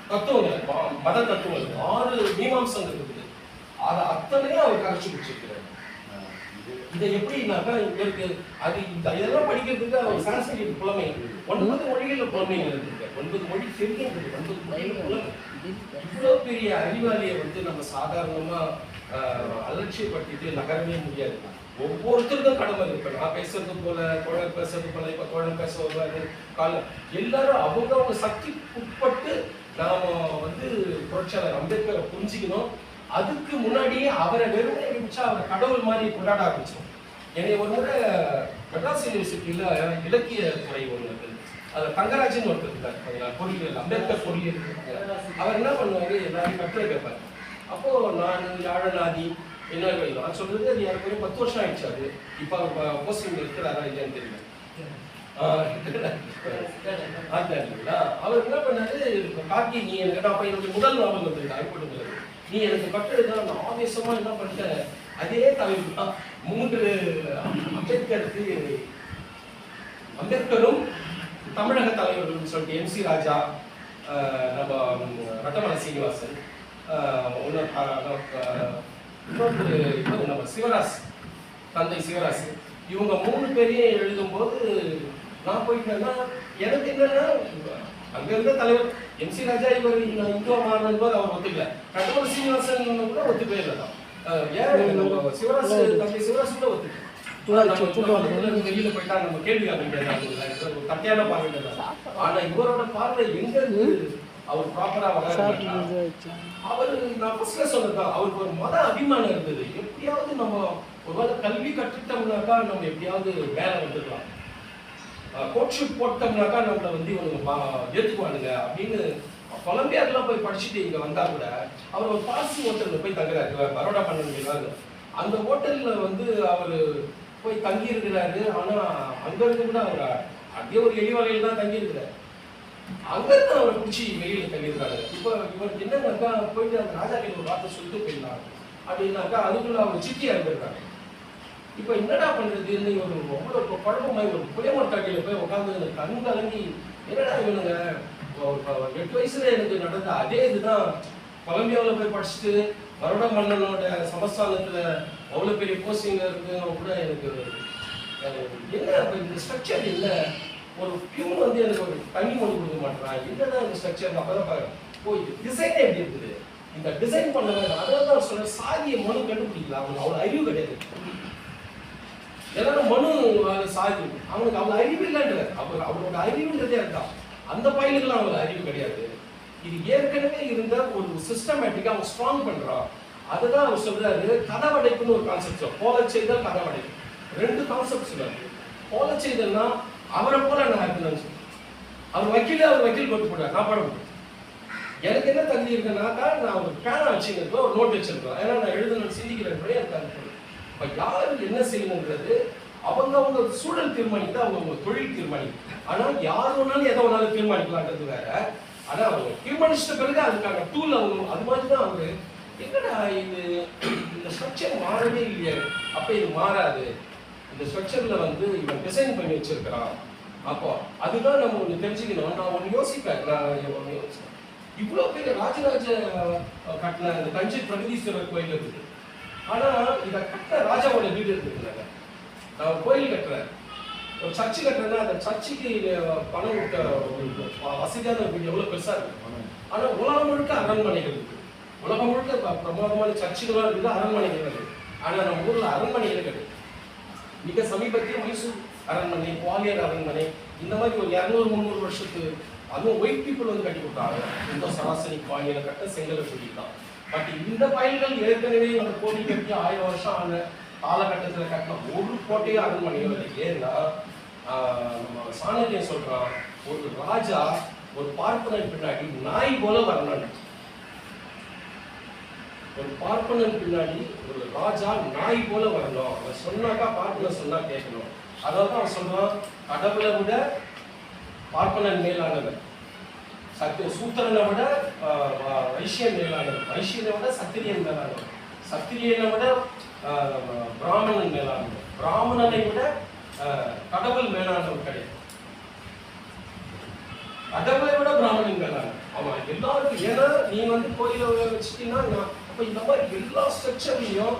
Speaker 1: தத்துவங்கள், மத தத்துவங்கள் 6 மீமாம்சங்கள் இருக்குது. அதை அத்தனையும் அவர் கரைச்சி பிடிச்சிருக்கிறார். இதை எப்படின்னாக்கா இவருக்கு அது இதெல்லாம் படிக்கிறதுக்கு அவர் சான்ஸ்கிரிட் புலமை 9 மொழிகளில் புலமைகள் இருக்கு. 9 மொழி தெரிகிறது, 9 மொழிகள் புலமை. இவ்வளவு பெரிய அறிவாளியை வந்து நம்ம சாதாரணமா அலட்சியப்படுத்திட்டு நகரவே முடியாது. ஒவ்வொருத்தருக்கும் கடமை இருக்கு. நான் பேசுறது போல, தோழர் பேசுறது போல, இப்ப தோழர் பேச வருவாரு காலம், எல்லாரும் அவங்க சக்தி உட்பட்டு நாம வந்து புரட்சியாளர் அம்பேத்கரை புரிஞ்சுக்கணும். அதுக்கு முன்னாடியே அவரை வெறுமனே வச்சா அவரை கடவுள் மாதிரி கொண்டாட ஆரம்பிச்சோம். என்னை ஒரு முறை மெட்ராஸ் யூனிவர்சிட்டியில இலக்கிய துறை ஒன்று இருக்குது, அது தங்கராஜன் ஒருத்தர் இருக்காரு, பொருளியல் அம்பேத்கர் பொருளியல். அவர் என்ன பண்ணுவாரு, எல்லாரும் கட்டுரை கேட்பாரு. அப்போ நான் யாழநாதி என்ன நான் சொல்றது அது எனக்கு 10 வருஷம் ஆயிடுச்சு. அது இப்போ அவர் போஸ்டிங் இருக்கிறாரா இல்லையான்னு தெரியல. அவர் என்ன பண்ணாரு, காக்கி நீ எனக்கு அப்ப என்னுடைய முதல் நாவல் வந்து அறுபடுங்க, நீ எனக்கு கட்டுரை நான் ஆவேசமா என்ன பண்ணிட்டேன், அதே தலைவர் தான் 3 அம்பேத்கரும் தமிழக தலைவர்கள் சொல்லிட்டு MC ராஜா, நம்ம ரட்டமலை சீனிவாசன், நம்ம சிவராஸ், தந்தை சிவராஸ், இவங்க 3 பேரையும் எழுதும்போது நான் போயிட்டேன்னா எனக்கு என்னன்னா அங்க இருந்த தலைவர் MC ராஜா இவர் இந்துவா மாறணும் போது அவர் ஒத்துக்கல, ரட்டமலை சீனிவாசன் கூட ஒத்துக்கவே இல்லை தான். ஏன் சிவராஸ், தந்தை சிவராஸ் கூட ஒத்துக்கல. வெளியில போயிட்டா நம்ம கேள்வி கேட்க தட்டையான பார்வை. ஆனா இவரோட பார்வை எங்க இருந்து அவர் ப்ராப்பரா வராது. அவரு நான் ஃபர்ஸ்ட்ல சொன்னதான் அவருக்கு ஒரு மத அபிமானம் இருந்தது. எப்படியாவது நம்ம ஒருவேளை கல்வி கற்றுட்டோம்னாக்கா நம்ம எப்படியாவது வேலை வந்துடலாம், கோட்ஷூட் போட்டோம்னாக்கா நம்மளை வந்து இவங்க ஏற்றுக்குவானுங்க அப்படின்னு கொலம்பியாக்கெல்லாம் போய் படிச்சுட்டு இங்க வந்தா கூட அவர் ஒரு பார்சி ஹோட்டல்ல போய் தங்குறாரு, பரோடா பண்ண. அந்த ஹோட்டல்ல வந்து அவரு போய் தங்கி இருக்கிறாரு. ஆனா அங்க இருந்து கூட அவர் அப்படியே ஒரு எளிவலையில தான் தங்கி இருக்கிறாரு. அங்க இருந்து அவரை பிடிச்சி வெளியில தங்கி இருக்காரு. இப்போ இவருக்கு என்னன்னாக்கா போயிட்டு அந்த ராஜா கிட்ட ஒரு வார்த்தை சொல்லிட்டு போயிடலாம் அப்படின்னாக்கா அதுக்குள்ள அவர் சிட்டியா இருந்திருக்காங்க. இப்ப என்னடா பண்றதுன்னு ஒரு அவ்வளவு குழப்பமாய் ஒரு புளியமரத்தாக்கில போய் உட்காந்து கண் கலங்கி என்னடா இவனுங்க 8 வயசுல எனக்கு நடந்த அதே இதுதான் கொலம்பியாவில் போய் படிச்சுட்டு பரோடா மன்னனோட சமஸ்தானத்துல அவ்வளவு பெரிய போஸ்டிங் இருக்குன்னு கூட எனக்கு என்ன இந்த ஸ்ட்ரக்சர் இல்லை. ஒரு பியூன் வந்து எனக்கு ஒரு தனி மொழி கொடுக்க மாட்டேறான், என்னதான் இந்த ஸ்ட்ரக்சர். அப்பதான் பாருங்க போய் டிசைனே எப்படி இருக்குது, இந்த டிசைன் பண்ண அதான் சொல்ற சாதியை மனு கண்டுபிடிக்கலாம். அவனுக்கு அவ்வளவு அறிவு கிடையாது. எல்லாரும் மனு சாதி அவனுக்கு அவ்வளவு அறிவு இல்லைன்ற அவனோட அறிவுன்றதே இருக்கான். அந்த பையனுக்குலாம் அவங்களுக்கு அறிவு கிடையாது. இது ஏற்கனவே இருந்த ஒரு சிஸ்டமேட்டிக்கா அவன் ஸ்ட்ராங் பண்றான். அதுதான் அவர் சொல்றாரு கதவடைப்புன்னு ஒரு கான்செப்ட். போல செய்தல் கதவடைப்பு 2 கான்செப்ட் சொல்றாரு. போல செய்தல்னா அவரை போல நான் இருக்கணும்னு சொல்லி அவர் வக்கீல் போட்டு போடுறாரு, நான் பாட முடியும். எனக்கு என்ன தகுதி இருக்குன்னாக்கா நான் ஒரு பேனா வச்சுக்கிறப்போ ஒரு நோட் வச்சிருக்கேன், ஏன்னா நான் எழுதணும்னு சிந்திக்கிறேன். எனக்கு அது இப்ப யாரு என்ன செய்யணுங்கிறது அவங்க சூழல் தீர்மானித்து அவங்க தொழில் தீர்மானிக்கும். ஆனா யார் வேணாலும் எதை வேணாலும் தீர்மானிக்கலான்றது வேற. ஆனா அவங்க தீர்மானிச்சிட்ட பிறகு அதுக்கான டூல் அவங்க அது மாதிரிதான் அவரு என்னடா இது இந்த ஸ்ட்ரக்சர் மாறவே இல்லையே, அப்ப இது மாறாது. இந்த ஸ்ட்ரக்சர்ல வந்து இவன் டிசைன் பண்ணி வச்சிருக்கிறான். அப்போ அதுதான் நம்ம ஒண்ணு தெரிஞ்சுக்கணும். நான் ஒண்ணு யோசிப்பேன், இவ்வளவு பெரிய ராஜராஜ கட்டின இந்த தஞ்சை பிரகதீஸ்வரர் கோயில் இருக்குது. ஆனா இதை கட்டின ராஜாவோட வீடு இருக்குதுங்க. நான் ஒரு கோயில் கட்டுறேன், ஒரு சர்ச்சு கட்டுறேன்னா அந்த சர்ச்சுக்கு பணம் கொடுத்த வசதியான வீடு எவ்வளவு பெருசா இருக்கு. ஆனா உலகம் முழுக்க அரண்மனைகள் இருக்கு, உலகம் முழுக்க பிரமாதமான சர்ச்சுகளாக இருக்குது, அரண்மனைகள் இருக்கு. ஆனா நம்ம ஊர்ல அரண்மனைகள் கிடையாது. மிக சமீபத்தில் மைசூர் அரண்மனை, குவாலியர் அரண்மனை, இந்த மாதிரி ஒரு 200-300 வருஷத்து அதுவும் ஒயிட் பீப்புள் வந்து கட்டி கொடுத்தாங்க. இந்த சராசரி குவாலியரை கட்ட செங்கலை சொல்லிட்டான். பட் இந்த பயல்கள் ஏற்கனவே அந்த கோவில் கட்டி 1000 வருஷம் ஆன காலகட்டத்தில் கட்டின ஒரு கோட்டையும் அரண்மனையும் இல்லை. ஏன்னா நம்ம சாணக்கியம் சொல்றான், ஒரு ராஜா ஒரு பார்ப்பனன் பின்னாடி நாய் போல வரணும். ஒரு பார்ப்பனன் பின்னாடி ஒரு ராஜா நாய் போல வரணும். அவன் சொன்னாக்கா பார்ப்பனன் சொன்னா கேட்கணும். அதாவது அவன் சொல்றான், கடவுளை விட பார்ப்பனன் மேலானவன், சூத்திரனை விட வைசியன் மேலானவன், வைசியனை விட சத்திரியன் மேலானவன், சத்திரியனை விட பிராமணன் மேலானவன், பிராமணனை விட கடவுள் மேலானவன் கிடையாது. கடவுளை விட பிராமணன் மேலானவன் அவன் எல்லாருக்கும். ஏன்னா நீ வந்து கோயிலை வச்சுட்டீங்கன்னா அப்ப இந்த மாதிரி எல்லா ஸ்ட்ரக்சர்லையும்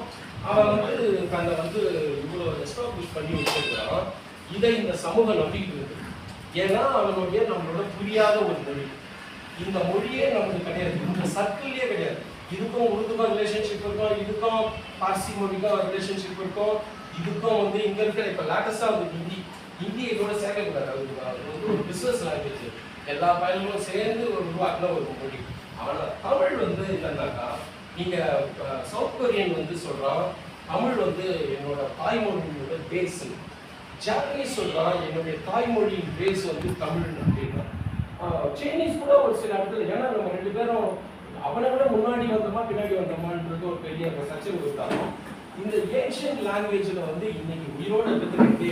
Speaker 1: அவன் வந்து தன்னை வந்து இவ்வளவு எஸ்டாப்ளிஷ் பண்ணி வச்சிருக்கான். இதை இந்த சமூகம் நம்பிக்கிட்டு இருக்கு. ஏன்னா அவனுடைய நம்மளோட புரியாத ஒரு மொழி, இந்த மொழியே நம்மளுக்கு கிடையாது, இந்த சர்க்கிள்லயே கிடையாது. இதுக்கும் உருதுக்கும் ரிலேஷன்ஷிப் இருக்கும், இதுக்கும் பார்சி மொழிக்கும் ரிலேஷன்ஷிப் இருக்கும், இதுக்கும் வந்து இங்க இருக்கிற இப்ப லேட்டஸ்டா வந்து ஹிந்தி இதோட சேர்க்கக்கூடாது. அது வந்து ஒரு பிசினஸ் லாங்குவேஜ், எல்லா பயன்களும் சேர்ந்து ஒரு உருவாக்குன ஒரு மொழி. ஆனா தமிழ் வந்து என்னன்னாக்கா, நீங்க சவுத் கொரியன் வந்து சொல்றான் தமிழ் வந்து என்னோட தாய்மொழியோட பேஸ், ஜாப்பனீஸ் சொல்றான் என்னுடைய தாய்மொழியின் பேஸ் வந்து தமிழ் அப்படின்னா, சைனீஸ் கூட ஒரு சில இடத்துல, ஏன்னா நம்ம 2 பேரும் அவனை விட முன்னாடி வந்தோமா பின்னாடி வந்தோமான்றது ஒரு பெரிய சர்ச்சை கொடுத்தாலும், இந்த ஏன்ஷியன் லாங்குவேஜ்ல வந்து இன்னைக்கு உயிரோடு இருக்கிற வந்து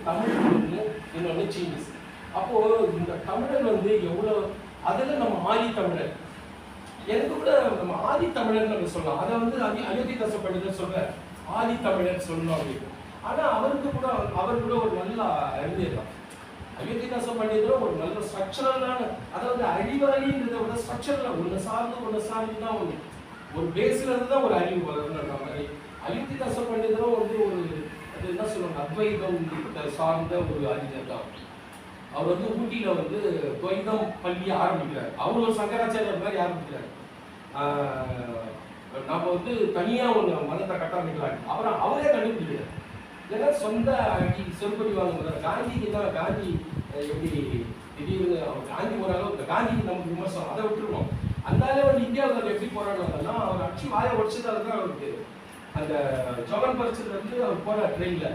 Speaker 1: தமிழ் ஒன்று, இன்னொன்று சைனீஸ். அப்போ இந்த தமிழர் வந்து எவ்வளவு, அதுல நம்ம ஆதி தமிழர், எனக்கு கூட நம்ம ஆதி தமிழர் நம்ம சொல்லலாம். அதை வந்து அயோத்திதாச பண்டிதர் சொல்ற ஆதித்தமிழர் சொல்லணும் அப்படின்னு. ஆனா அவருக்கு கூட அவர் கூட ஒரு நல்ல அறிஞர் தான். அயோத்திதாச பண்டிதரும் ஒரு நல்ல ஸ்ட்ரக்சரலான, அதாவது அறிவாளின்றதை விட ஸ்ட்ரக்சரல் ஒன்று சார்ந்து தான் ஒரு பேஸ்ல இருந்து தான் ஒரு அறிவு வளர்ன்ற மாதிரி. அயோத்திதாச பண்டிதரும் வந்து ஒரு அது என்ன சொல்லுவாங்க, அத்வைதம் சார்ந்த ஒரு அறிஞர் தான். அவர் வந்து ஊட்டியில வந்து துவைதம் பள்ளி ஆரம்பிக்கிறார். அவர் ஒரு சங்கராச்சாரியர் மாதிரி ஆரம்பிக்கிறார். நம்ம வந்து தனியா ஒரு மதத்தை கட்டமைக்கலாம் அவரே கண்டுபிடிக்கிறார். ஏன்னா சொந்த செருப்படி வாங்க காந்திக்கு தான், காந்தி எப்படி திடீர்னு காந்தி போறாலும் காந்திக்கு நமக்கு விமர்சனம் அதை விட்டுருவோம். அந்த வந்து இந்தியாவில் எப்படி போராடுவாங்கன்னா அவர் அடிச்சு வாயை உடச்சதால தான் அவருக்கு அந்த ஜவன் பரிசத்துல இருந்து அவர் போற ட்ரெயின்ல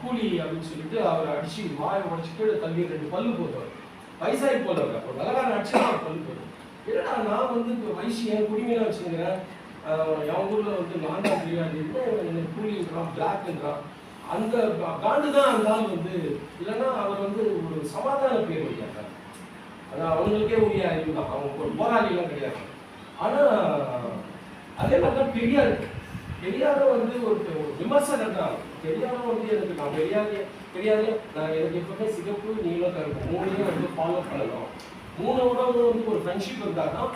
Speaker 1: கூலி அப்படின்னு சொல்லிட்டு அவர் அடிச்சு வாயை உடச்சிட்டு தள்ளி 2 பல்லு போடுவார். வயசாகி போடுவார். ஒரு வெள்ளக்காரன் அடிச்சு அவர் பல்லு போடுவார். ஏன்னா நான் வந்து வயசு என் குடிமையில வச்சுக்கிறேன், என் ஊர்ல வந்து நான் தான் தெரியாது, கூலின்றான் பிளாக்ன்றான். அந்த காண்டு தான் அந்த ஆள் வந்து, இல்லைன்னா அவர் வந்து ஒரு சமாதான பேர் வைக்கிறாங்க. அதான் அவங்களுக்கே உரிய அறிவு தான், அவங்க ஒரு போராளிலாம் கிடையாது. ஆனா அதே மாதிரி தான் பெரியாரும் வந்து ஒரு விமர்சகர் தான். பெரியாரும் வந்து எனக்கு நான் பெரியாரு நான் எனக்கு எப்பவுமே சிகப்பு நீளம் கருப்பு 3 வந்து ஃபாலோ பண்ணணும். 3 வந்து ஒரு ஃப்ரெண்ட்ஷிப் இருந்தால் தான்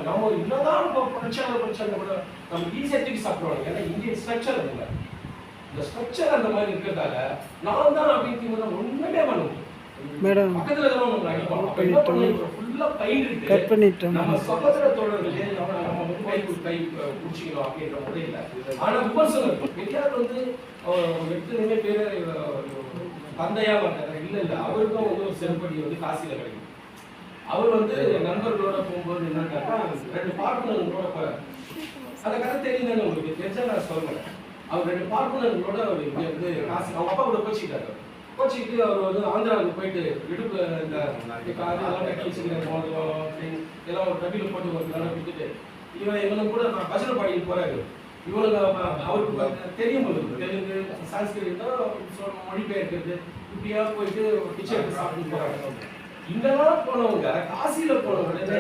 Speaker 1: நம்ம என்னதான் பிரச்சனை கூட நம்ம ஈஸியாக தூக்கி சாப்பிடுவாங்க. ஏன்னா இந்தியன் ஸ்ட்ரக்சர் இல்லை, இந்த ஸ்ட்ரக்சர் அந்த மாதிரி இருக்கிறதால நான் தான் அப்படின்னு ஒண்ணுமே பண்ண முடியும்.
Speaker 2: மேடம்
Speaker 1: பக்கத்துல இருக்கிறவங்க அடிப்பாங்க. ஃபுல்லா பயிர் நம்ம சகோதர தோழர்களே நம்ம வந்து கை பிடிச்சிக்கணும் அப்படின்ற முறை இல்லை. ஆனா விமர்சனம் பெரியார் வந்து எடுத்துமே பேரு தந்தையா வந்தாங்க. இல்ல அவருக்கும் வந்து ஒரு செருப்படி வந்து காசியில கிடைக்கும். அவர் வந்து நண்பர்களோட போகும்போது என்னன்னா 2 பார்ட்னர்களோட போறாரு. அந்த கதை தெரியுதானே உங்களுக்கு? தெரிஞ்சா நான் சொல்றேன். அவர் 2 பார்ட்னர்களோட அவர் இங்க வந்து காசி அவங்க அப்பா கூட கோச்சிக்கிட்டாரு. கோச்சிக்கிட்டு அவர் வந்து ஆந்திராவுக்கு போயிட்டு இடுப்புல இந்த காலெல்லாம் கட்டி வச்சுக்கிறேன் எல்லாம் ஒரு டபில போட்டு ஒரு நல்லா கொடுத்துட்டு இவனுக்கு கூட நான் பஜனை பாடிட்டு போறாரு. இவனுக்கு அவருக்கு தெரியும் தெலுங்கு சான்ஸ்கிரிட் தான் மொழிபெயர்க்கிறது. இப்படியா போயிட்டு கிச்சன் சாப்பிட்டு போறாங்க. இங்கெல்லாம் போனவங்க காசியில போன உடனே